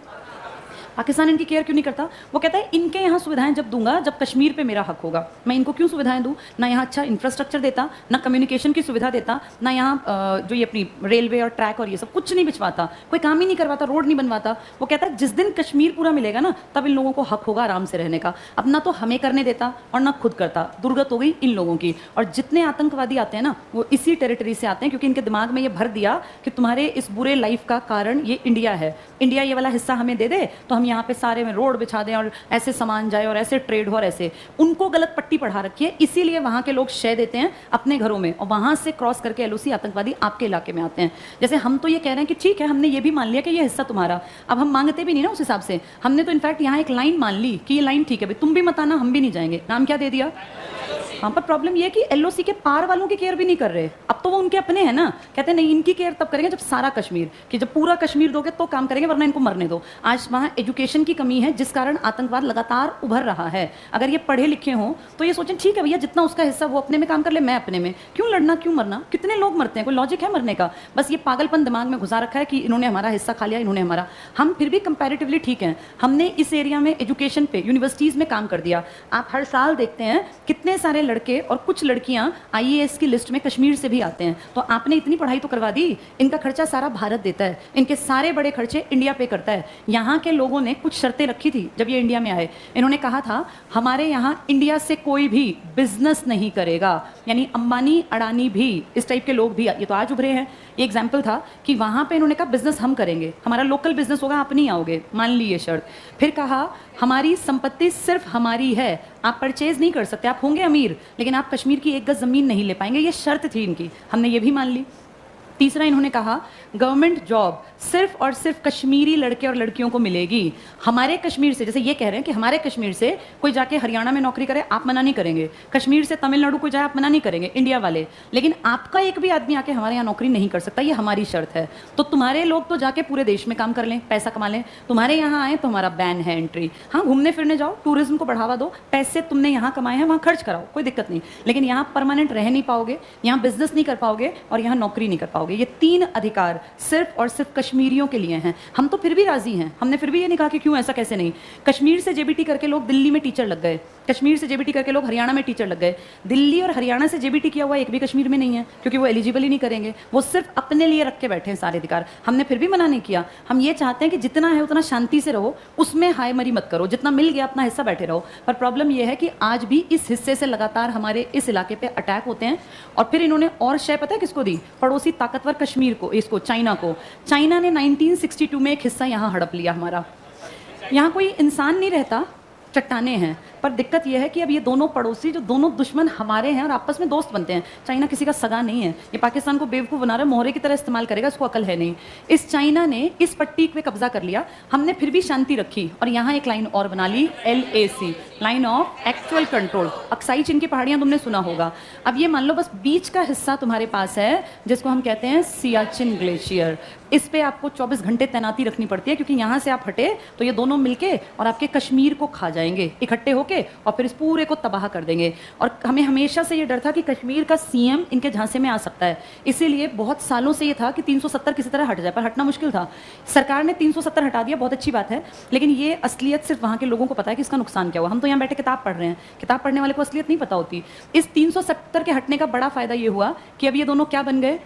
पाकिस्तान इनकी केयर क्यों नहीं करता? वो कहता है इनके यहाँ सुविधाएं जब दूंगा जब कश्मीर पे मेरा हक होगा। मैं इनको क्यों सुविधाएं दूं? ना यहाँ अच्छा इंफ्रास्ट्रक्चर देता, ना कम्युनिकेशन की सुविधा देता, ना यहाँ जो ये अपनी रेलवे और ट्रैक और ये सब कुछ नहीं बिछवाता, कोई काम ही नहीं करवाता, रोड नहीं बनवाता। वो कहता है जिस दिन कश्मीर पूरा मिलेगा ना तब इन लोगों को हक होगा आराम से रहने का। अब ना तो हमें करने देता और ना खुद करता। दुर्गत हो गई इन लोगों की। और जितने आतंकवादी आते हैं ना वो इसी टेरिटरी से आते हैं, क्योंकि इनके दिमाग में ये भर दिया कि तुम्हारे इस बुरे लाइफ का कारण ये इंडिया है, इंडिया ये वाला हिस्सा हमें दे दे तो हम यहाँ पे सारे में रोड बिछा दें और ऐसे सामान जाए और ऐसे ट्रेड हो और ऐसे। उनको गलत पट्टी पढ़ा रखी है, इसीलिए वहाँ के लोग शय देते हैं अपने घरों में और वहाँ से क्रॉस करके एलओसी आतंकवादी आपके इलाके में आते हैं। जैसे हम तो ये कह रहे हैं कि ठीक है हमने ये भी मान लिया कि ये हिस्सा तुम्हारा, अब हम मांगते भी नहीं ना उस हिसाब से। हमने तो इनफैक्ट यहाँ एक लाइन मान ली कि ये लाइन ठीक है भाई, तुम भी मत आना हम भी नहीं जाएंगे। नाम क्या दे दिया? हाँ, पर प्रॉब्लम ये है कि एलओसी के पार वालों की केयर भी नहीं कर रहे। अब तो वो उनके अपने हैं ना, कहते हैं नहीं इनकी केयर तब करेंगे जब सारा कश्मीर, कि जब पूरा कश्मीर दोगे तो काम करेंगे वरना इनको मरने दो। आज वहाँ एजुकेशन की कमी है जिस कारण आतंकवाद लगातार उभर रहा है। अगर ये पढ़े लिखे हों तो ये सोचें ठीक है भैया जितना उसका हिस्सा वो अपने में काम कर ले, मैं अपने में, क्यों लड़ना क्यों मरना? कितने लोग मरते हैं, कोई लॉजिक है मरने का? बस ये पागलपन दिमाग में घुसा रखा है कि इन्होंने हमारा हिस्सा खा लिया, इन्होंने हमारा। हम फिर भी कंपैरेटिवली ठीक हैं, हमने इस एरिया में एजुकेशन पे यूनिवर्सिटीज़ में काम कर दिया। आप हर साल देखते हैं कितने सारे लड़के और कुछ लड़कियां आईएएस की लिस्ट में कश्मीर से भी आते हैं। तो आपने इतनी पढ़ाई तो करवा दी, इनका खर्चा सारा भारत देता है, इनके सारे बड़े खर्चे इंडिया पे करता है। यहाँ के लोगों ने कुछ शर्तें रखी थी जब ये इंडिया में आए। इन्होंने कहा था हमारे यहाँ इंडिया से कोई भी बिजनेस नहीं करेगा, यानी अंबानी अडानी भी, इस टाइप के लोग भी, ये तो आज उभरे हैं। ये एग्जाम्पल था कि वहाँ पे इन्होंने कहा बिजनेस हम करेंगे, हमारा लोकल बिजनेस होगा, आप नहीं आओगे, मान ली ये शर्त। फिर कहा हमारी संपत्ति सिर्फ हमारी है, आप परचेज नहीं कर सकते, आप होंगे अमीर लेकिन आप कश्मीर की एक गज जमीन नहीं ले पाएंगे। ये शर्त थी इनकी, हमने ये भी मान ली। तीसरा इन्होंने कहा गवर्नमेंट जॉब सिर्फ और सिर्फ कश्मीरी लड़के और लड़कियों को मिलेगी। हमारे कश्मीर से, जैसे ये कह रहे हैं कि हमारे कश्मीर से कोई जाके हरियाणा में नौकरी करे आप मना नहीं करेंगे, कश्मीर से तमिलनाडु कोई जाए आप मना नहीं करेंगे इंडिया वाले, लेकिन आपका एक भी आदमी आके हमारे यहाँ नौकरी नहीं कर सकता, ये हमारी शर्त है। तो तुम्हारे लोग तो जाके पूरे देश में काम कर लें, पैसा कमा लें, तुम्हारे यहाँ आए तो हमारा बैन है एंट्री। हाँ, घूमने फिरने जाओ, टूरिज्म को बढ़ावा दो, पैसे तुमने यहाँ कमाए हैं वहाँ खर्च कराओ, कोई दिक्कत नहीं, लेकिन यहाँ परमानेंट रह नहीं पाओगे, यहाँ बिजनेस नहीं कर पाओगे और यहाँ नौकरी नहीं कर पाओगे। ये 3 अधिकार सिर्फ और सिर्फ कश्मीरियों के लिए हैं। हम तो फिर भी राजी हैं, हमने फिर भी ये नहीं कहा कि क्यों ऐसा कैसे नहीं। कश्मीर से जेबीटी करके लोग दिल्ली में टीचर लग गए, कश्मीर से जेबीटी करके लोग हरियाणा में टीचर लग गए। दिल्ली और हरियाणा से जेबीटी किया हुआ एक भी कश्मीर में नहीं है, क्योंकि वो एलिजिबल ही नहीं करेंगे, वो सिर्फ अपने लिए रख के बैठे हैं सारे अधिकार। हमने फिर भी मना नहीं किया, हम ये चाहते हैं कि जितना है उतना शांति से रहो, उसमें हाय मरी मत करो, जितना मिल गया अपना हिस्सा बैठे रहो। पर प्रॉब्लम यह है कि आज भी इस हिस्से से लगातार हमारे इस इलाके पे अटैक होते हैं। और फिर इन्होंने और शय पता है किसको दी? पड़ोसी ताकतवर कश्मीर को, इसको चाइना को। चाइना ने 1962 में एक हिस्सा यहाँ हड़प लिया हमारा। यहाँ कोई इंसान नहीं रहता, चट्टाने हैं। पर दिक्कत यह है कि अब ये दोनों पड़ोसी, जो दोनों दुश्मन हमारे हैं और आपस में दोस्त बनते हैं। चाइना किसी का सगा नहीं है, ये पाकिस्तान को बेवकूफ़ बना रहा है, मोहरे की तरह इस्तेमाल करेगा, इसको अकल है नहीं। इस चाइना ने इस पट्टी पे कब्जा कर लिया, हमने फिर भी शांति रखी और यहाँ एक लाइन और बना ली, LAC, line of actual control. Aksai चीन की पहाड़ियाँ तुमने सुना होगा। अब ये मान लो बस बीच का हिस्सा तुम्हारे पास है, जिसको हम कहते हैं सियाचिन ग्लेशियर। इस पे आपको 24 घंटे तैनाती रखनी पड़ती है, क्योंकि यहाँ से आप हटे तो ये दोनों मिलके और आपके कश्मीर को खा जाएंगे इकट्ठे होके, और फिर इस पूरे को तबाह कर देंगे। और हमें हमेशा से ये डर था कि कश्मीर का CM इनके झांसे में आ सकता है, इसीलिए बहुत सालों से ये था कि 370 किसी तरह हट जाए, पर हटना मुश्किल था। सरकार ने 370 हटा दिया, बहुत अच्छी बात है, लेकिन ये असलियत सिर्फ वहाँ के लोगों को पता है कि इसका नुकसान क्या हुआ। हम तो यहाँ बैठे किताब पढ़ रहे हैं, किताब पढ़ने वाले को असलियत नहीं पता होती। इस 370 के हटने का बड़ा फायदा ये हुआ कि अब ये दोनों क्या बन गए?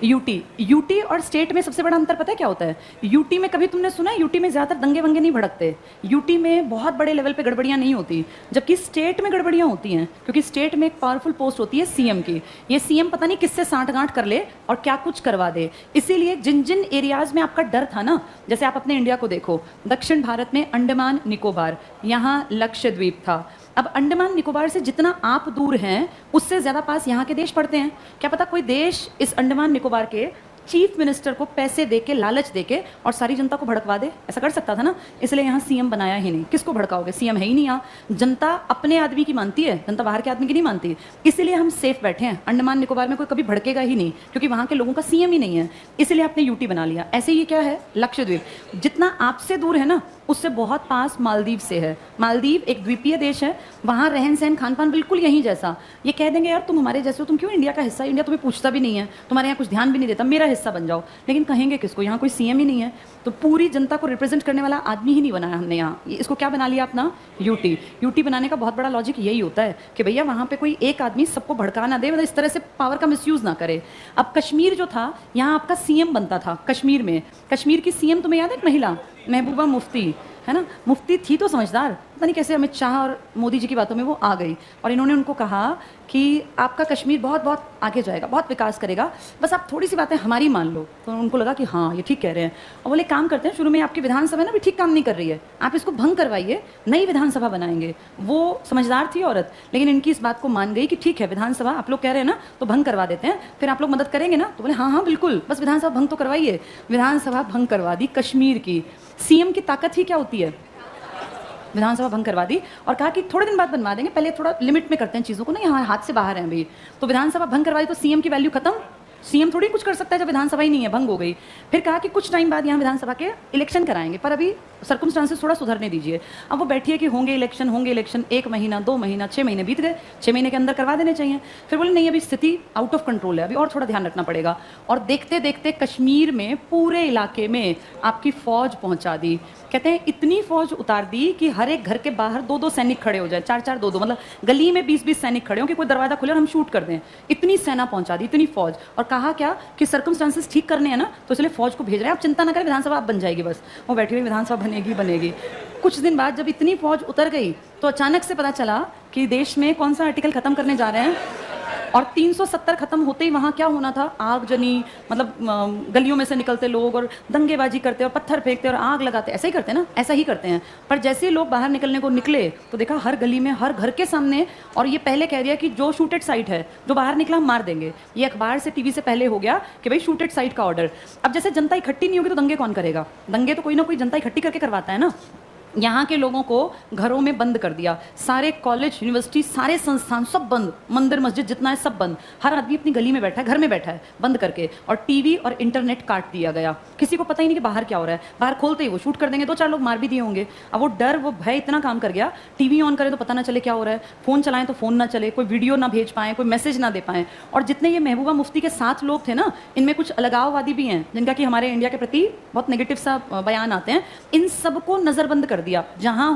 यूटी और स्टेट में सबसे बड़ा अंतर पता है क्या होता है? यूटी में कभी तुमने सुना है, यूटी में ज़्यादातर दंगे वंगे नहीं भड़कते, यूटी में बहुत बड़े लेवल पे गड़बड़ियाँ नहीं होती, जबकि स्टेट में गड़बड़ियाँ होती हैं, क्योंकि स्टेट में एक पावरफुल पोस्ट होती है CM की। ये CM पता नहीं किससे सांठ-गांठ कर ले और क्या कुछ करवा दे। इसीलिए जिन जिन एरियाज़ में आपका डर था ना, जैसे आप अपने इंडिया को देखो, दक्षिण भारत में अंडमान निकोबार, यहाँ लक्षद्वीप था। अब अंडमान निकोबार से जितना आप दूर हैं उससे ज़्यादा पास यहाँ के देश पड़ते हैं। क्या पता कोई देश इस अंडमान निकोबार के चीफ मिनिस्टर को पैसे देके, लालच देके और सारी जनता को भड़कवा दे? ऐसा कर सकता था ना, इसलिए यहाँ CM बनाया ही नहीं। किसको भड़काओगे? CM है ही नहीं यहाँ। जनता अपने आदमी की मानती है, जनता बाहर के आदमी की नहीं मानती। इसीलिए हम सेफ बैठे हैं, अंडमान निकोबार में कोई कभी भड़केगा ही नहीं, क्योंकि वहाँ के लोगों का CM ही नहीं है, इसलिए आपने यूटी बना लिया। ऐसे ही क्या है, लक्षद्वीप जितना आपसे दूर है ना, उससे बहुत पास मालदीव से है। मालदीव एक द्वीपीय देश है, वहाँ रहन सहन खान पान बिल्कुल यहीं जैसा। ये कह देंगे यार तुम हमारे जैसे हो, तुम क्यों इंडिया का हिस्सा? इंडिया तुम्हें पूछता भी नहीं है, तुम्हारे यहाँ कुछ ध्यान भी नहीं देता। मेरा हिस्सा बन जाओ, लेकिन कहेंगे किसको? यहाँ कोई सीएम ही नहीं है, तो पूरी जनता को रिप्रेजेंट करने वाला आदमी ही नहीं बनाया हमने यहाँ। इसको क्या बना लिया अपना? यूटी। यूटी बनाने का बहुत बड़ा लॉजिक यही होता है कि भैया वहाँ पे कोई एक आदमी सबको भड़का ना दे, मतलब इस तरह से पावर का मिसयूज ना करे। अब कश्मीर जो था, यहाँ आपका सीएम बनता था कश्मीर में। कश्मीर की सीएम तुम्हें याद है? एक महिला, महबूबा मुफ्ती, है ना? मुफ्ती थी तो समझदार, पता नहीं कैसे अमित शाह और मोदी जी की बातों में वो आ गई और इन्होंने उनको कहा कि आपका कश्मीर बहुत बहुत आगे जाएगा, बहुत विकास करेगा, बस आप थोड़ी सी बातें हमारी मान लो। तो उनको लगा कि हाँ ये ठीक कह रहे हैं, और बोले काम करते हैं, शुरू में आपकी विधानसभा है ना भी ठीक काम नहीं कर रही है, आप इसको भंग करवाइए, नई विधानसभा बनाएंगे। वो समझदार थी औरत, लेकिन इनकी इस बात को मान गई कि ठीक है विधानसभा आप लोग कह रहे हैं ना तो भंग करवा देते हैं, फिर आप लोग मदद करेंगे ना? तो बोले हाँ हाँ बिल्कुल, बस विधानसभा भंग तो करवाइए। विधानसभा भंग करवा दी कश्मीर की। सीएम की ताकत ही क्या होती है? विधानसभा भंग करवा दी और कहा कि थोड़े दिन बाद बनवा देंगे, पहले थोड़ा लिमिट में करते हैं चीज़ों को ना, यहाँ हाथ से बाहर हैं अभी। तो विधानसभा भंग करवाई तो सीएम की वैल्यू खत्म। सीएम थोड़ी कुछ कर सकता है जब विधानसभा ही नहीं है, भंग हो गई। फिर कहा कि कुछ टाइम बाद यहाँ विधानसभा के इलेक्शन कराएंगे, पर अभी सर्कमस्टांसेस थोड़ा सुधरने दीजिए। अब वो बैठी है कि होंगे इलेक्शन, 1 महीना 2 महीना 6 महीने बीत गए, 6 महीने के अंदर करवा देने चाहिए। फिर बोले नहीं अभी स्थिति आउट ऑफ कंट्रोल है, अभी और थोड़ा ध्यान रखना पड़ेगा। और देखते देखते कश्मीर में पूरे इलाके में आपकी फौज पहुंचा दी। कहते हैं इतनी फौज उतार दी कि हर एक घर के बाहर 2-2 सैनिक खड़े हो जाए, 4-4 2-2, मतलब गली में 20-20 सैनिक खड़े हो कि कोई दरवाजा खुले और हम शूट कर दें। इतनी सेना पहुंचा दी, इतनी फौज। और कहा क्या कि सर्कमस्टांसेस ठीक करने हैं ना, तो इसलिए फौज को भेज रहे हैं, आप चिंता ना करें, विधानसभा आप बन जाएगी। बस वो बैठी हुई विधानसभा बनेगी। कुछ दिन बाद जब इतनी फौज उतर गई तो अचानक से पता चला कि देश में कौन सा आर्टिकल खत्म करने जा रहे हैं, और 370 खत्म होते ही वहाँ क्या होना था? आगजनी, मतलब गलियों में से निकलते लोग और दंगेबाजी करते और पत्थर फेंकते और आग लगाते, ऐसा ही करते हैं ना, ऐसा ही करते हैं। पर जैसे ही लोग बाहर निकलने को निकले तो देखा हर गली में, हर घर के सामने, और ये पहले कह दिया कि जो शूटेड साइट है, जो बाहर निकला हम मार देंगे। ये अखबार से टीवी से पहले हो गया कि भाई शूटेड साइट का ऑर्डर। अब जैसे जनता इकट्ठी नहीं होगी तो दंगे कौन करेगा? दंगे तो कोई ना कोई जनता इकट्ठी करके करवाता है ना। यहाँ के लोगों को घरों में बंद कर दिया, सारे कॉलेज यूनिवर्सिटी सारे संस्थान सब बंद, मंदिर मस्जिद जितना है सब बंद। हर आदमी अपनी गली में बैठा है, घर में बैठा है बंद करके, और टीवी और इंटरनेट काट दिया गया। किसी को पता ही नहीं कि बाहर क्या हो रहा है। बाहर खोलते ही वो शूट कर देंगे, 2-4 लोग मार भी दिए होंगे। अब वो डर, वो भय इतना काम कर गया, टीवी ऑन करें तो पता ना चले क्या हो रहा है, फ़ोन चलाएं तो फ़ोन ना चले, कोई वीडियो ना भेज पाएँ, कोई मैसेज ना दे पाएँ। और जितने ये महबूबा मुफ्ती के साथ लोग थे ना, इनमें कुछ अलगाववादी भी हैं जिनका कि हमारे इंडिया के प्रति बहुत नेगेटिव सा बयान आते हैं। इन सबको नज़रबंद कर दिया, जहाँ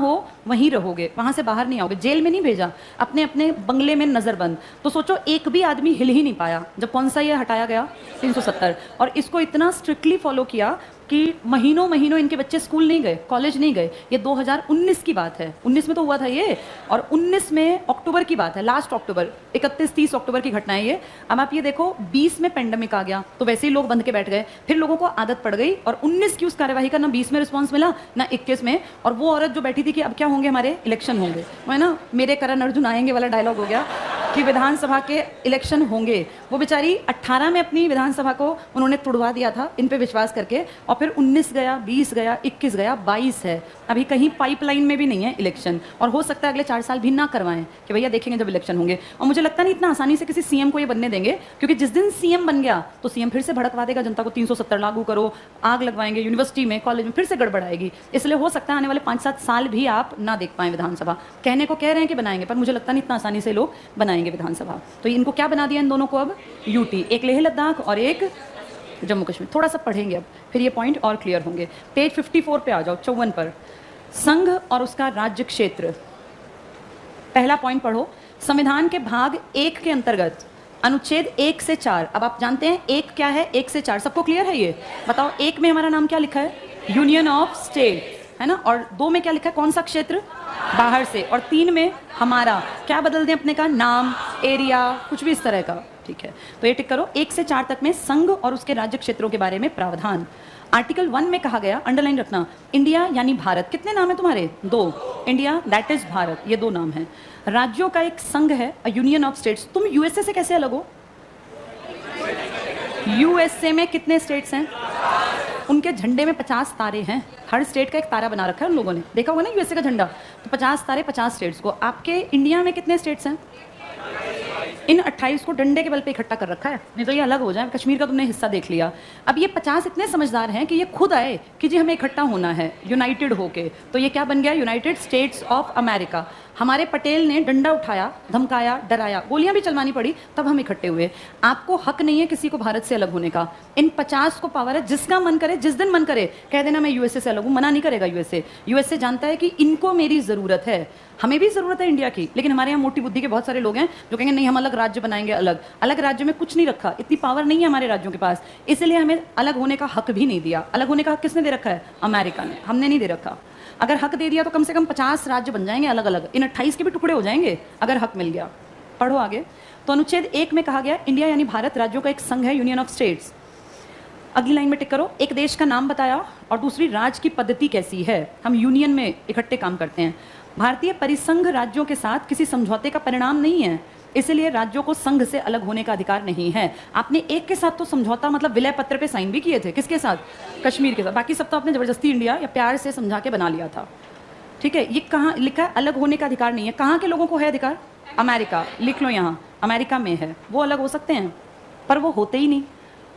वहीं रहोगे, वहां से बाहर नहीं आओगे। जेल में नहीं भेजा, अपने अपने बंगले में नजरबंद। तो सोचो एक भी आदमी हिल ही नहीं पाया जब कौन सा ये हटाया गया 370। और इसको इतना स्ट्रिक्टली फॉलो किया कि महीनों महीनों इनके बच्चे स्कूल नहीं गए, कॉलेज नहीं गए। ये 2019 की बात है, 19 में तो हुआ था ये, और 19 में अक्टूबर की बात है, लास्ट अक्टूबर, 31-30 अक्टूबर की घटना है ये। अब आप ये देखो 20 में पेंडेमिक आ गया तो वैसे ही लोग बंद के बैठ गए, फिर लोगों को आदत पड़ गई, और 19 की उस कार्यवाही का ना 20 में रिस्पॉन्स मिला ना 21 में। और वो औरत जो बैठी थी कि अब क्या होंगे, हमारे इलेक्शन होंगे, है ना, मेरे करण अर्जुन आएंगे वाला डायलॉग हो गया कि विधानसभा के इलेक्शन होंगे। वो बेचारी 18 में अपनी विधानसभा को उन्होंने तुड़वा दिया था इन पे विश्वास करके, और फिर 19 गया, 20 गया, 21 गया, 22 है। अभी कहीं पाइपलाइन में भी नहीं है इलेक्शन, और हो सकता है अगले 4 साल भी ना करवाएं कि भैया देखेंगे जब इलेक्शन होंगे। और मुझे लगता नहीं इतना आसानी से किसी सीएम को ये बनने देंगे, क्योंकि जिस दिन सीएम बन गया तो सीएम फिर से भड़कवा देगा जनता को, 370 लागू करो, आग लगवाएंगे यूनिवर्सिटी में, कॉलेज में, फिर से गड़बड़ आएगी। इसलिए हो सकता है आने वाले 5-7 साल भी आप ना देख पाएं विधानसभा। कहने को कह रहे हैं कि बनाएंगे, पर मुझे लगता नहीं इतना आसानी से लोग बनाएंगे विधानसभा। तो इनको क्या बना दिया इन दोनों को अब? यूटी, एक लेह लद्दाख और एक जम्मू कश्मीर। थोड़ा सा पढ़ेंगे अब, फिर ये पॉइंट और क्लियर होंगे। पेज 54 पे आ जाओ, 54 पर, संघ और उसका राज्य क्षेत्र। पहला पॉइंट पढ़ो, संविधान के भाग 1 के अंतर्गत अनुच्छेद 1 से 4। अब आप जानते हैं 1 क्या है, 1 से 4 सबको क्लियर है? ये बताओ, 1 में हमारा नाम क्या लिखा है? यूनियन ऑफ स्टेट, है ना, और 2 में क्या लिखा है, कौन सा क्षेत्र? बाहर से, और 3 में हमारा क्या बदल दें अपने का नाम, एरिया, कुछ भी इस तरह का, ठीक है। तो ये टिक करो, 1 से 4 तक में संघ और उसके राज्य क्षेत्रों के बारे में प्रावधान। आर्टिकल 1 में कहा गया, अंडरलाइन रखना, इंडिया यानी भारत। कितने नाम है तुम्हारे? 2। इंडिया दैट इज भारत, ये 2 नाम हैं। राज्यों का एक संघ है, यूनियन ऑफ स्टेट्स। तुम यूएसए से कैसे अलग हो? यूएसए में कितने स्टेट्स हैं? उनके झंडे में 50 तारे हैं, हर स्टेट का एक तारा बना रखा है उन लोगों ने, देखा होगा ना यूएसए का झंडा। तो 50 तारे 50 स्टेट्स को। आपके इंडिया में कितने स्टेट्स हैं? इन 28 को डंडे के बल पे इकट्ठा कर रखा है, नहीं तो ये अलग हो जाए। कश्मीर का तुमने हिस्सा देख लिया। अब ये 50 इतने समझदार हैं कि ये खुद आए कि जी हमें इकट्ठा होना है यूनाइटेड होके, तो ये क्या बन गया, यूनाइटेड स्टेट्स ऑफ अमेरिका। हमारे पटेल ने डंडा उठाया, धमकाया, डराया, गोलियां भी चलवानी पड़ी, तब हम इकट्ठे हुए। आपको हक नहीं है किसी को भारत से अलग होने का। इन 50 को पावर है, जिसका मन करे, जिस दिन मन करे कह देना मैं यूएसए से अलग हूं, मना नहीं करेगा यूएसए। यूएसए जानता है कि इनको मेरी जरूरत है, हमें भी जरूरत है इंडिया की, लेकिन हमारे यहाँ मोटी बुद्धि के बहुत सारे लोग हैं जो कहेंगे नहीं हम अलग राज्य बनाएंगे। अलग अलग राज्य में कुछ नहीं रखा, इतनी पावर नहीं है हमारे राज्यों के पास, इसलिए हमें अलग होने का हक भी नहीं दिया। अलग होने का हक किसने दे रखा है, अमेरिका ने, हमने नहीं दे रखा। अगर हक दे दिया तो कम से कम 50 राज्य बन जाएंगे अलग अलग, इन 28 के भी टुकड़े हो जाएंगे अगर हक मिल गया। पढ़ो आगे। तो अनुच्छेद 1 में कहा गया इंडिया यानी भारत राज्यों का एक संघ है, यूनियन ऑफ स्टेट्स। अगली लाइन में टिक करो, एक देश का नाम बताया और दूसरी राज्य की पद्धति कैसी है। हम यूनियन में इकट्ठे काम करते हैं। भारतीय परिसंघ राज्यों के साथ किसी समझौते का परिणाम नहीं है, इसलिए राज्यों को संघ से अलग होने का अधिकार नहीं है। आपने एक के साथ तो समझौता मतलब विलय पत्र पे साइन भी किए थे, किसके साथ, कश्मीर के साथ। बाकी सब तो आपने जबरदस्ती इंडिया या प्यार से समझा के बना लिया था। ठीक है, ये कहाँ लिखा है, अलग होने का अधिकार नहीं है। कहाँ के लोगों को है अधिकार, अमेरिका, लिख लो यहाँ, अमेरिका में है। वो अलग हो सकते हैं पर वो होते ही नहीं।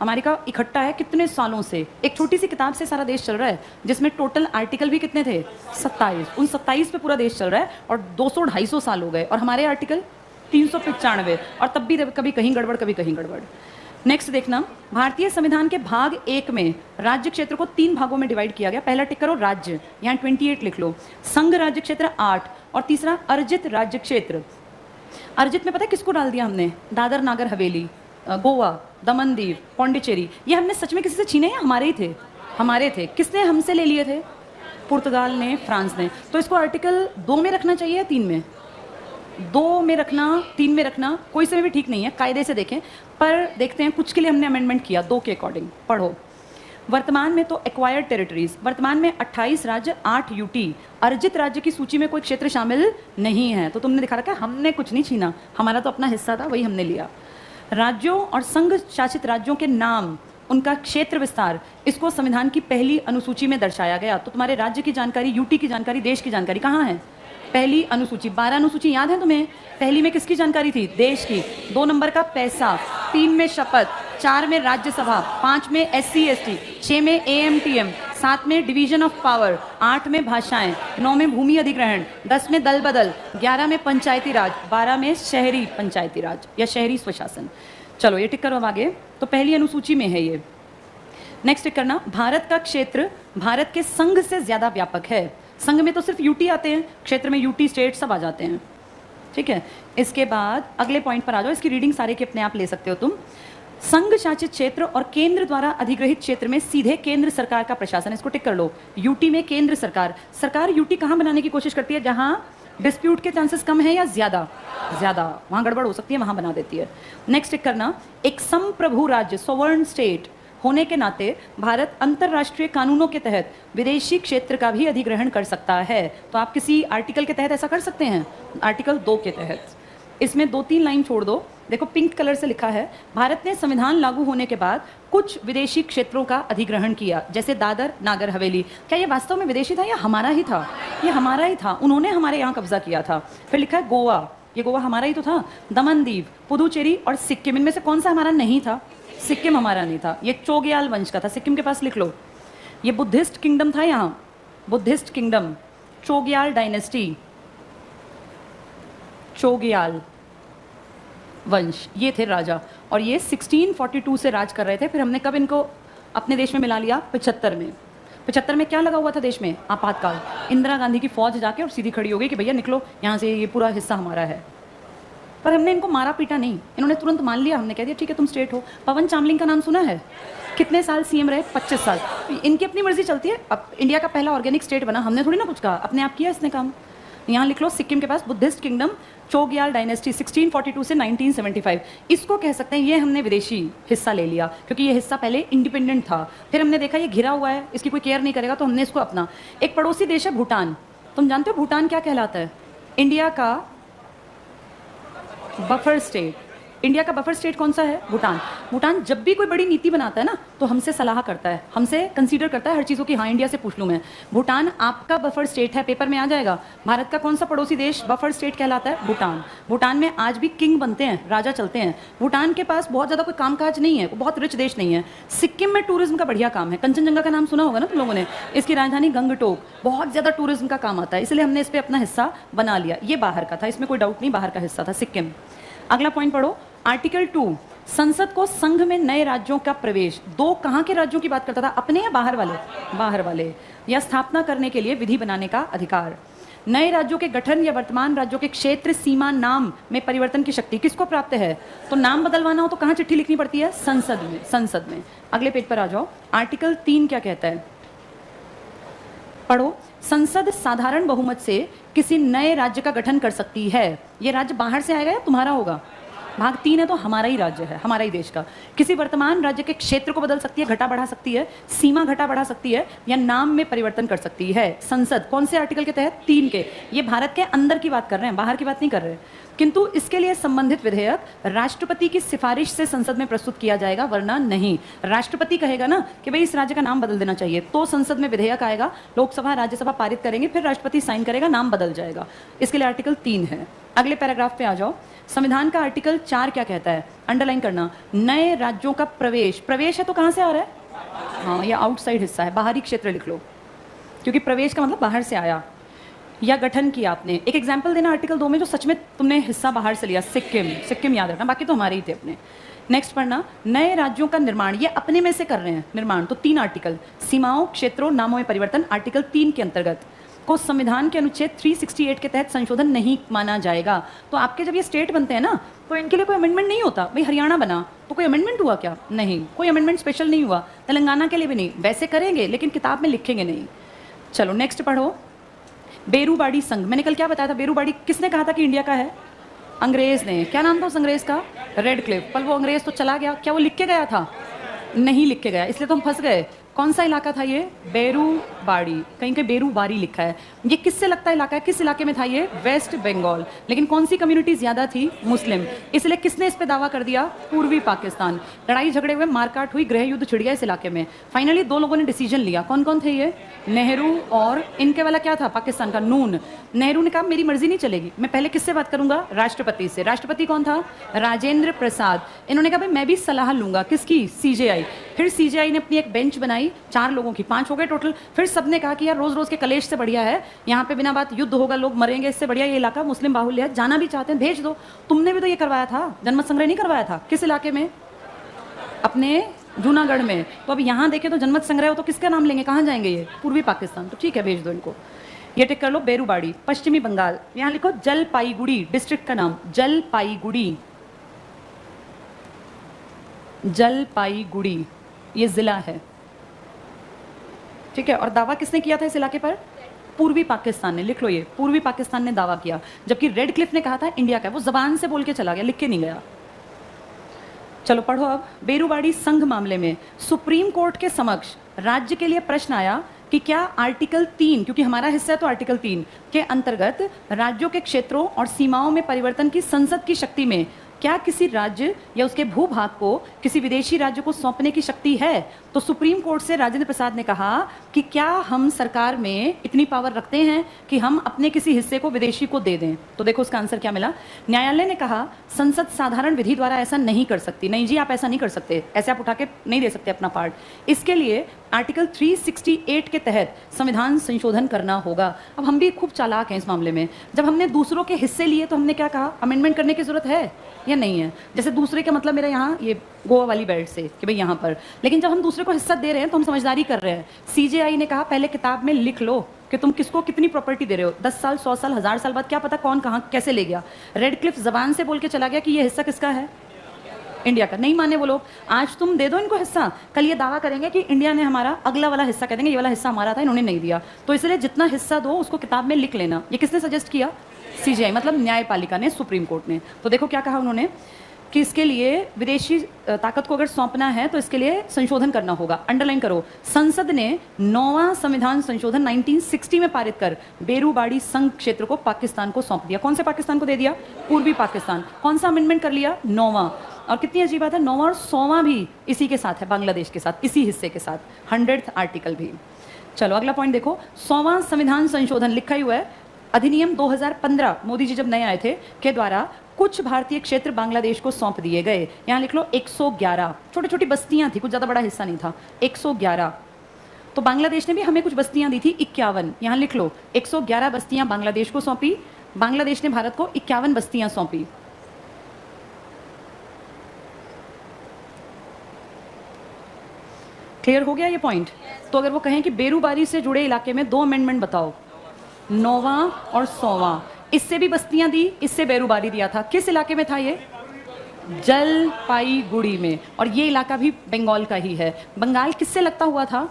अमेरिका इकट्ठा है कितने सालों से, एक छोटी सी किताब से सारा देश चल रहा है, जिसमें टोटल आर्टिकल भी कितने थे, 27। उन 27 पे पूरा देश चल रहा है और 200-250 साल हो गए। और हमारे आर्टिकल 395, और तब भी कभी कहीं गड़बड़, कभी कहीं गड़बड़। नेक्स्ट देखना, भारतीय संविधान के भाग 1 में राज्य क्षेत्र को 3 भागों में डिवाइड किया गया। पहला टिक करो राज्य, यहाँ 28 लिख लो। संघ राज्य क्षेत्र 8 और तीसरा अर्जित राज्य क्षेत्र। अर्जित में पता है किसको डाल दिया हमने, दादर नागर हवेली, गोवा, दमन दीव, पौंडीचेरी। ये हमने सच में किसी से छीने या हमारे ही थे, हमारे थे। किसने हमसे ले लिए थे, पुर्तगाल ने, फ्रांस ने। तो इसको आर्टिकल 2 में रखना चाहिए या 3 में, 2 में रखना, 3 में रखना, कोई से भी ठीक नहीं है, कायदे से देखें। पर देखते हैं, कुछ के लिए हमने अमेंडमेंट किया 2 के अकॉर्डिंग। पढ़ो, वर्तमान में तो एक्वायर्ड टेरिटरीज, वर्तमान में 28 राज्य, 8 यूटी। अर्जित राज्य की सूची में कोई क्षेत्र शामिल नहीं है। तो तुमने दिखा रखा हमने कुछ नहीं छीना, हमारा तो अपना हिस्सा था, वही हमने लिया। राज्यों और संघ शासित राज्यों के नाम, उनका क्षेत्र विस्तार, इसको संविधान की पहली अनुसूची में दर्शाया गया। तो तुम्हारे राज्य की जानकारी, यूटी की जानकारी, देश की जानकारी कहाँ है, पहली अनुसूची। 12 अनुसूची याद है तुम्हें, पहली में किसकी जानकारी थी, देश की। 2 नंबर का पैसा, 3 में शपथ, 4 में राज्यसभा, 5 में SC ST, 6 में AMTM, 7 में डिवीजन ऑफ पावर, 8 में भाषाएं, 9 में भूमि अधिग्रहण, 10 में दल बदल, 11 में पंचायती राज, 12 में शहरी पंचायती राज या शहरी स्वशासन। चलो ये टिक करो अब आगे। तो पहली अनुसूची में है ये। नेक्स्ट टिक करना, भारत का क्षेत्र भारत के संघ से ज्यादा व्यापक है। संघ में तो सिर्फ यूटी आते हैं, क्षेत्र में यूटी स्टेट सब आ जाते हैं। ठीक है, इसके बाद अगले पॉइंट पर आ जाओ, इसकी रीडिंग सारे की अपने आप ले सकते हो तुम। संघ शासित क्षेत्र और केंद्र द्वारा अधिग्रहित क्षेत्र में सीधे केंद्र सरकार का प्रशासन, इसको टिक कर लो। यूटी में केंद्र सरकार, सरकार यूटी कहाँ बनाने की कोशिश करती है, जहां डिस्प्यूट के चांसेस कम है या ज्यादा, ज्यादा, वहां गड़बड़ हो सकती है, वहां बना देती है। नेक्स्ट टिक करना, एक संप्रभु राज्य, सोवर्ण स्टेट होने के नाते भारत अंतरराष्ट्रीय कानूनों के तहत विदेशी क्षेत्र का भी अधिग्रहण कर सकता है। तो आप किसी आर्टिकल के तहत ऐसा कर सकते हैं, आर्टिकल 2 के तहत। इसमें 2-3 लाइन छोड़ दो, देखो पिंक कलर से लिखा है, भारत ने संविधान लागू होने के बाद कुछ विदेशी क्षेत्रों का अधिग्रहण किया, जैसे दादर नागर हवेली। क्या ये वास्तव में विदेशी था या हमारा ही था, ये हमारा ही था, उन्होंने हमारे यहाँ कब्जा किया था। फिर लिखा है गोवा, ये गोवा हमारा ही तो था। दमन दीव, पुदुचेरी और सिक्किम, इनमें से कौन सा हमारा नहीं था, सिक्किम हमारा नहीं था। ये चोग्याल वंश का था, सिक्किम के पास लिख लो। ये बुद्धिस्ट किंगडम था, यहाँ Buddhist kingdom, Chogyal dynasty, Chogyal वंश, ये थे राजा। और ये 1642 से राज कर रहे थे। फिर हमने कब इनको अपने देश में मिला लिया, 75 में। 75 में क्या लगा हुआ था देश में, आपातकाल। इंदिरा गांधी की फौज जाके और सीधी खड़ी हो गई कि भैया निकलो यहाँ से, ये पूरा हिस्सा हमारा है। पर हमने इनको मारा पीटा नहीं, इन्होंने तुरंत मान लिया। हमने कह दिया ठीक है तुम स्टेट हो। पवन चामलिंग का नाम सुना है, कितने साल सीएम रहे, 25 साल। इनकी अपनी मर्जी चलती है। अब इंडिया का पहला ऑर्गेनिक स्टेट बना, हमने थोड़ी ना कुछ कहा, अपने आप किया इसने काम। यहाँ लिख लो, सिक्किम के पास बुद्धिस्ट किंगडम, चोग्याल डायनेस्टी, 1642 से 1975। इसको कह सकते हैं ये हमने विदेशी हिस्सा ले लिया, क्योंकि ये हिस्सा पहले इंडिपेंडेंट था। फिर हमने देखा ये घिरा हुआ है, इसकी कोई केयर नहीं करेगा, तो हमने इसको अपना। एक पड़ोसी देश है भूटान, तुम जानते हो भूटान क्या कहलाता है, इंडिया का बफर स्टेट। इंडिया का बफर स्टेट कौन सा है? भूटान। भूटान जब भी कोई बड़ी नीति बनाता है ना तो हमसे सलाह करता है, हमसे कंसीडर करता है हर चीज़ों की। हाँ, इंडिया से पूछ लूँ मैं, भूटान आपका बफर स्टेट है, पेपर में आ जाएगा। भारत का कौन सा पड़ोसी देश बफर स्टेट कहलाता है? भूटान। भूटान में आज भी किंग बनते हैं, राजा चलते हैं। भूटान के पास बहुत ज़्यादा कोई कामकाज नहीं है, वो बहुत रिच देश नहीं है। सिक्किम में टूरिज्म का बढ़िया काम है। कंचनजंगा का नाम सुना होगा ना तुम लोगों ने, इसकी राजधानी गंगटोक, बहुत ज़्यादा टूरिज्म का काम आता है, इसलिए हमने इस पर अपना हिस्सा बना लिया। ये बाहर का था, इसमें कोई डाउट नहीं, बाहर का हिस्सा था सिक्किम। अगला पॉइंट पढ़ो, आर्टिकल 2, संसद को संघ में नए राज्यों का प्रवेश। दो कहाँ के राज्यों की बात करता था? अपने या बाहर वाले? बाहर वाले। या स्थापना करने के लिए विधि बनाने का अधिकार। नए राज्यों के गठन या वर्तमान राज्यों के क्षेत्र सीमा नाम में परिवर्तन की शक्ति किसको प्राप्त है? तो नाम बदलवाना हो तो कहाँ चिट्ठी लिखनी पड़ती है? संसद में। संसद में। अगले पेज पर आ जाओ, आर्टिकल 3 क्या कहता है? पढ़ो, संसद साधारण बहुमत से किसी नए राज्य का गठन कर सकती है। ये राज्य बाहर से आएगा या तुम्हारा होगा? भाग 3 है तो हमारा ही राज्य है, हमारा ही देश का। किसी वर्तमान राज्य के क्षेत्र को बदल सकती है, घटा बढ़ा सकती है, सीमा घटा बढ़ा सकती है, या नाम में परिवर्तन कर सकती है। संसद कौन से आर्टिकल के तहत? 3 के। ये भारत के अंदर की बात कर रहे हैं, बाहर की बात नहीं कर रहे। किंतु इसके लिए संबंधित विधेयक राष्ट्रपति की सिफारिश से संसद में प्रस्तुत किया जाएगा, वरना नहीं। राष्ट्रपति कहेगा ना कि भाई इस राज्य का नाम बदल देना चाहिए, तो संसद में विधेयक आएगा, लोकसभा राज्यसभा पारित करेंगे, फिर राष्ट्रपति साइन करेगा, नाम बदल जाएगा। इसके लिए आर्टिकल 3 है। अगले पैराग्राफ पे आ जाओ, संविधान का आर्टिकल 4 क्या कहता है? अंडरलाइन करना, नए राज्यों का प्रवेश। प्रवेश है तो कहाँ से आ रहा है? हाँ, ये आउटसाइड हिस्सा है, बाहरी क्षेत्र लिख लो, क्योंकि प्रवेश का मतलब बाहर से आया या गठन किया आपने। एक एग्जाम्पल देना आर्टिकल 2 में जो सच में तुमने हिस्सा बाहर से लिया, सिक्किम। सिक्किम याद रखना, बाकी तो हमारे ही थे अपने। नेक्स्ट पढ़ना, नए राज्यों का निर्माण, ये अपने में से कर रहे हैं निर्माण, तो 3 आर्टिकल, सीमाओं, क्षेत्रों, नामों में परिवर्तन, आर्टिकल 3 के अंतर्गत को संविधान के अनुच्छेद 368 के तहत संशोधन नहीं माना जाएगा। तो आपके जब ये स्टेट बनते हैं ना तो इनके लिए कोई अमेंडमेंट नहीं होता। भाई हरियाणा बना तो कोई अमेंडमेंट हुआ क्या? नहीं, कोई अमेंडमेंट स्पेशल नहीं हुआ। तेलंगाना के लिए भी नहीं, वैसे करेंगे लेकिन किताब में लिखेंगे नहीं। चलो नेक्स्ट पढ़ो, बेरूबाड़ी संघ। मैंने कल क्या बताया था? बेरूबाड़ी किसने कहा था कि इंडिया का है? अंग्रेज ने। क्या नाम था उस अंग्रेज का? रेडक्लिफ। पर वो अंग्रेज तो चला गया, क्या वो लिख के गया था? नहीं लिख के गया, इसलिए तो हम फंस गए। कौन सा इलाका था ये? बेरूबाड़ी। कहीं कहीं बेरूबारी लिखा है। ये किससे लगता है इलाका है? किस इलाके में था ये? वेस्ट बंगाल। लेकिन कौन सी कम्युनिटी ज्यादा थी? मुस्लिम। इसलिए किसने इस पे दावा कर दिया? पूर्वी पाकिस्तान। लड़ाई झगड़े हुए, मारकाट हुई, गृह युद्ध छिड़ गया इस इलाके में। फाइनली 2 लोगों ने डिसीजन लिया। कौन कौन थे ये? नेहरू और इनके वाला क्या था? पाकिस्तान का नून। नेहरू ने कहा मेरी मर्जी नहीं चलेगी, मैं पहले किससे बात करूंगा? राष्ट्रपति से। राष्ट्रपति कौन था? राजेंद्र प्रसाद। इन्होंने कहा भाई मैं भी सलाह लूंगा, किसकी? सीजेआई। फिर सीजेआई ने अपनी एक बेंच बनाई 4 लोगों की, 5 हो गए टोटल। फिर सबने कहा कि यार रोज रोज के कलेश से बढ़िया है, यहाँ पे बिना बात युद्ध होगा, लोग मरेंगे, इससे बढ़िया ये इलाका मुस्लिम बाहुल्य है, जाना भी चाहते हैं भेज दो। तुमने भी तो ये करवाया था, जनमत संग्रह नहीं करवाया था? किस इलाके में? अपने जूनागढ़ में। तो अब यहाँ देखें तो जनमत संग्रह हो तो किसका नाम लेंगे? कहाँ जाएंगे ये? पूर्वी पाकिस्तान। तो ठीक है भेज दो इनको। ये टिक कर लो, बेरूबाड़ी। पश्चिमी बंगाल, यहाँ लिखो जलपाईगुड़ी, डिस्ट्रिक्ट का नाम जलपाईगुड़ी। जलपाईगुड़ी ये जिला है, ठीक है। और दावा किसने किया था इस इलाके पर? पूर्वी पाकिस्तान ने। लिख लो ये, पूर्वी पाकिस्तान ने दावा किया, जबकि रेडक्लिफ ने कहा था इंडिया का। वो जबान से बोल के चला गया, लिख के नहीं गया। चलो पढ़ो अब, बेरूबाड़ी संघ मामले में सुप्रीम कोर्ट के समक्ष राज्य के लिए प्रश्न आया कि क्या आर्टिकल 3, क्योंकि हमारा हिस्सा है तो आर्टिकल 3 के अंतर्गत राज्यों के क्षेत्रों और सीमाओं में परिवर्तन की संसद की शक्ति में क्या किसी राज्य या उसके भूभाग को किसी विदेशी राज्य को सौंपने की शक्ति है? तो सुप्रीम कोर्ट से राजेंद्र प्रसाद ने कहा कि क्या हम सरकार में इतनी पावर रखते हैं कि हम अपने किसी हिस्से को विदेशी को दे दें? तो देखो उसका आंसर क्या मिला। न्यायालय ने कहा संसद साधारण विधि द्वारा ऐसा नहीं कर सकती। नहीं जी, आप ऐसा नहीं कर सकते, ऐसे आप उठा के नहीं दे सकते अपना पार्ट। इसके लिए आर्टिकल 368 के तहत संविधान संशोधन करना होगा। अब हम भी खूब चालाक हैं इस मामले में। जब हमने दूसरों के हिस्से लिए तो हमने क्या कहा? अमेंडमेंट करने की जरूरत है या नहीं है? जैसे दूसरे का मतलब मेरा यहाँ ये गोवा वाली बेल्ट से कि भाई यहाँ पर, लेकिन जब हम दूसरे को हिस्सा दे रहे हैं तो हम समझदारी कर रहे हैं। सीजेआई ने कहा पहले किताब में लिख लो कि तुम किसको कितनी प्रॉपर्टी दे रहे हो। 10 साल 100 साल 1000 साल बाद क्या पता कौन कहाँ कैसे ले गया। रेडक्लिफ जबान से बोल के चला गया कि ये हिस्सा किसका है? इंडिया का। नहीं माने वो लोग। आज तुम दे दो इनको हिस्सा, कल ये दावा करेंगे कि इंडिया ने हमारा अगला वाला हिस्सा कह देंगे ये वाला हिस्सा हमारा था, इन्होंने नहीं दिया। तो इसलिए जितना हिस्सा दो उसको किताब में लिख लेना। ये किसने सजेस्ट किया? सीजेआई, मतलब न्यायपालिका ने, सुप्रीम कोर्ट ने। तो देखो क्या कहा उन्होंने, कि इसके लिए विदेशी ताकत को अगर सौंपना है तो इसके लिए संशोधन करना होगा। अंडरलाइन करो, संसद ने 9वां संविधान संशोधन 1960 में पारित कर बेरूबाड़ी संघ क्षेत्र को पाकिस्तान को सौंप दिया। कौन से पाकिस्तान को दे दिया? पूर्वी पाकिस्तान। कौन सा अमेंडमेंट कर लिया? 9वां। और कितनी अजीब बात है, 9वां और 100वां भी इसी के साथ है, बांग्लादेश के साथ, इसी हिस्से के साथ, 100th आर्टिकल भी। चलो अगला पॉइंट देखो, 100वां संविधान संशोधन लिखा ही हुआ है, अधिनियम 2015 मोदी जी जब नए आए थे के द्वारा कुछ भारतीय क्षेत्र बांग्लादेश को सौंप दिए गए। यहाँ लिख लो 111 छोटी छोटी बस्तियां थी, कुछ ज्यादा बड़ा हिस्सा नहीं था, 111। तो बांग्लादेश ने भी हमें कुछ बस्तियां दी थी 51। यहाँ लिख लो 111 बस्तियां बांग्लादेश को सौंपी, बांग्लादेश ने भारत को 51 बस्तियां सौंपी। क्लियर हो गया ये पॉइंट? तो अगर वो कहें कि बेरूबारी से जुड़े इलाके में 2 अमेंडमेंट बताओ, 9वां और 100वां, इससे भी बस्तियां दी, इससे बेरूबारी दिया था। किस इलाके में था ये? जलपाईगुड़ी में। और ये इलाका भी बंगाल का ही है। बंगाल किससे लगता हुआ था?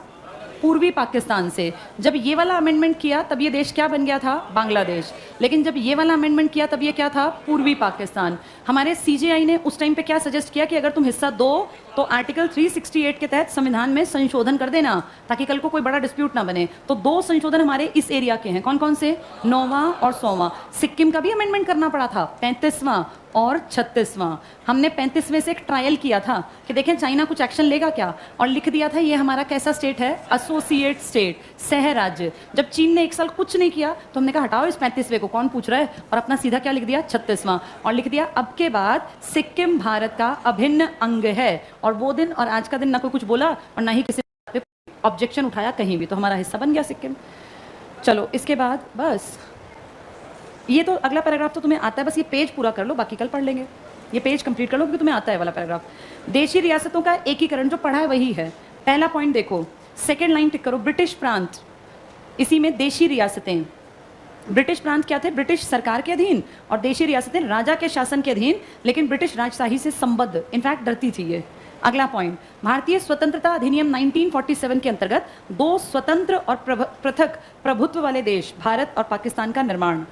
पूर्वी पाकिस्तान से। जब ये वाला अमेंडमेंट किया तब ये देश क्या बन गया था? बांग्लादेश। लेकिन जब ये वाला अमेंडमेंट किया तब ये क्या था? पूर्वी पाकिस्तान। हमारे सीजेआई ने उस टाइम पे क्या सजेस्ट किया कि अगर तुम हिस्सा दो तो आर्टिकल 368 के तहत संविधान में संशोधन कर देना, ताकि कल को कोई बड़ा डिस्प्यूट ना बने। तो 2 संशोधन हमारे इस एरिया के हैं। कौन कौन से? 9वां और 100वां। सिक्किम का भी अमेंडमेंट करना पड़ा था, 35वां और 36वां। हमने 35 में से एक ट्रायल किया था कि देखें चाइना कुछ एक्शन लेगा क्या, और लिख दिया था ये हमारा कैसा स्टेट है? एसोसिएट स्टेट, सह राज्य। जब चीन ने 1 साल कुछ नहीं किया तो हमने कहा हटाओ इस 35वें को, कौन पूछ रहा है, और अपना सीधा क्या लिख दिया? 36वां। और लिख दिया अब के बाद सिक्किम भारत का अभिन्न अंग है। और वो दिन और आज का दिन ना कोई कुछ बोला और ना ही किसी ने ऑब्जेक्शन उठाया कहीं भी, तो हमारा हिस्सा बन गया सिक्किम। चलो इसके बाद बस ये तो अगला पैराग्राफ तो तुम्हें आता है, बस ये पेज पूरा कर लो, बाकी कल पढ़ लेंगे। ये पेज कंप्लीट कर लो क्योंकि तुम्हें आता है वाला पैराग्राफ। देशी रियासतों का एकीकरण जो पढ़ा है वही है। पहला पॉइंट देखो, सेकेंड लाइन टिक करो, ब्रिटिश प्रांत, इसी में देशी रियासतें। ब्रिटिश प्रांत क्या थे? ब्रिटिश सरकार के अधीन, और देशी रियासतें राजा के शासन के अधीन, लेकिन ब्रिटिश राजशाही से संबद्ध, इनफैक्ट डरती थी ये। अगला पॉइंट, भारतीय स्वतंत्रता अधिनियम 1947 के अंतर्गत 2 स्वतंत्र और पृथक प्रभुत्व वाले देश भारत और पाकिस्तान का निर्माण।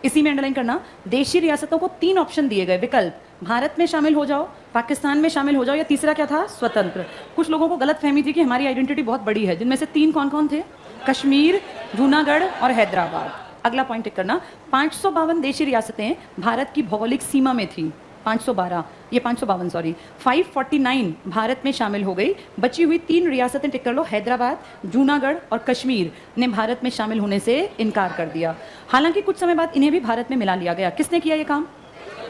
इसी में अंडरलाइन करना, देशी रियासतों को 3 ऑप्शन दिए गए विकल्प, भारत में शामिल हो जाओ, पाकिस्तान में शामिल हो जाओ, या तीसरा क्या था? स्वतंत्र। कुछ लोगों को गलत फहमी थी कि हमारी आइडेंटिटी बहुत बड़ी है, जिनमें से 3 कौन कौन थे? कश्मीर, जूनागढ़ और हैदराबाद। अगला पॉइंट टिक करना, 552 देशी रियासतें भारत की भौगोलिक सीमा में थी, 512, ये 552 सॉरी, 549 भारत में शामिल हो गई। बची हुई 3 रियासतें टिक कर लो, हैदराबाद, जूनागढ़ और कश्मीर ने भारत में शामिल होने से इनकार कर दिया। हालांकि कुछ समय बाद इन्हें भी भारत में मिला लिया गया। किसने किया ये काम?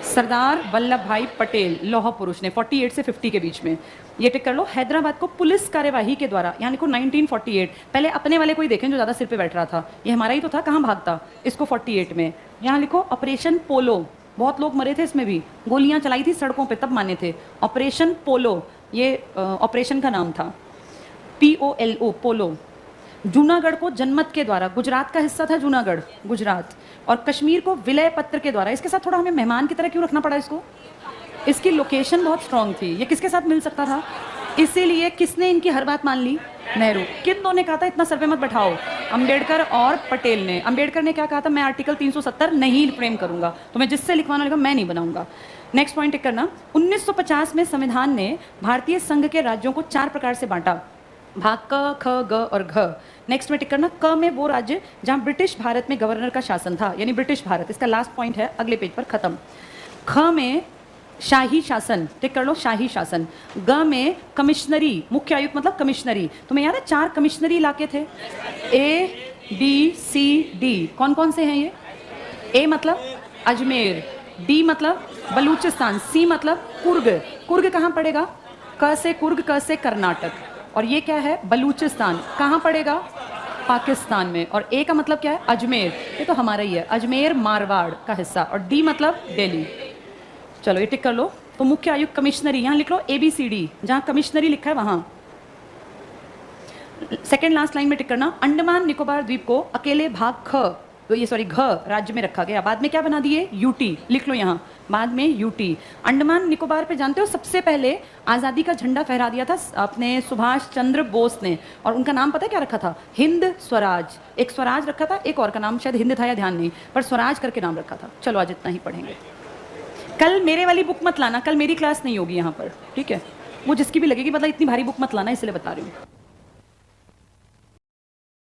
सरदार वल्लभ भाई पटेल, लौह पुरुष ने, 48 से 50 के बीच में। ये टिक कर लो, हैदराबाद को पुलिस कार्यवाही के द्वारा, यानी को 1948, पहले अपने वाले को ही देखें जो ज़्यादा सिर पे बैठ रहा था, ये हमारा ही तो था, कहाँ भागता, इसको 48 में। यहाँ लिखो ऑपरेशन पोलो, बहुत लोग मरे थे इसमें भी, गोलियां चलाई थी सड़कों पे, तब माने थे। ऑपरेशन पोलो ये ऑपरेशन का नाम था, POLO, पोलो। जूनागढ़ को जनमत के द्वारा, गुजरात का हिस्सा था जूनागढ़, गुजरात, और कश्मीर को विलय पत्र के द्वारा। इसके साथ थोड़ा हमें मेहमान की तरह क्यों रखना पड़ा इसको? इसकी लोकेशन बहुत स्ट्रांग थी, ये किसके साथ मिल सकता था, इसीलिए किसने इनकी हर बात मान ली? नेहरू। किन दो ने कहा था इतना सर पे मत बैठाओ? अंबेडकर और पटेल ने। अंबेडकर ने क्या कहा था? मैं आर्टिकल 370 नहीं फ्रेम करूंगा, तो मैं जिससे लिखवाना लिखा मैं नहीं बनाऊंगा। नेक्स्ट पॉइंट टिक करना, 1950 में संविधान ने भारतीय संघ के राज्यों को 4 प्रकार से बांटा, भाग क, ख, ग और घ। नेक्स्ट में टिक करना, क में वो राज्य जहां ब्रिटिश भारत में गवर्नर का शासन था, यानी ब्रिटिश भारत, इसका लास्ट पॉइंट है अगले पेज पर, खत्म। ख में शाही शासन, टिक कर लो, शाही शासन। ग में कमिश्नरी, मुख्य आयुक्त मतलब कमिश्नरी। तुम्हें याद है 4 कमिश्नरी इलाके थे, ABCD, कौन कौन से हैं ये? A मतलब अजमेर, D मतलब बलूचिस्तान, C मतलब कुर्ग। कुर्ग कहाँ पड़ेगा? क से कुर्ग, क से कर्नाटक, और ये क्या है? बलूचिस्तान। कहाँ पड़ेगा? पाकिस्तान में। और A का मतलब क्या है? अजमेर, ये तो हमारा ही है, अजमेर मारवाड़ का हिस्सा, और D मतलब दिल्ली। चलो ये टिक कर लो। तो मुख्य आयुक्त कमिश्नरी, यहाँ लिख लो ABCD, जहाँ कमिश्नरी लिखा है वहाँ। सेकेंड लास्ट लाइन में टिक करना, अंडमान निकोबार द्वीप को अकेले भाग ख, तो ये सॉरी घ राज्य में रखा गया, बाद में क्या बना दिए? UT, लिख लो यहाँ, बाद में UT। अंडमान निकोबार पे जानते हो सबसे पहले आज़ादी का झंडा फहरा दिया था अपने सुभाष चंद्र बोस ने, और उनका नाम पता है क्या रखा था? हिंद स्वराज। एक स्वराज रखा था, एक और का नाम शायद हिंद था या ध्यान नहीं, पर स्वराज करके नाम रखा था। चलो आज इतना ही पढ़ेंगे। कल मेरे वाली बुक मत लाना, कल मेरी क्लास नहीं होगी यहाँ पर, ठीक है? वो जिसकी भी लगेगी, मतलब इतनी भारी बुक मत लाना, इसलिए बता रही हूँ।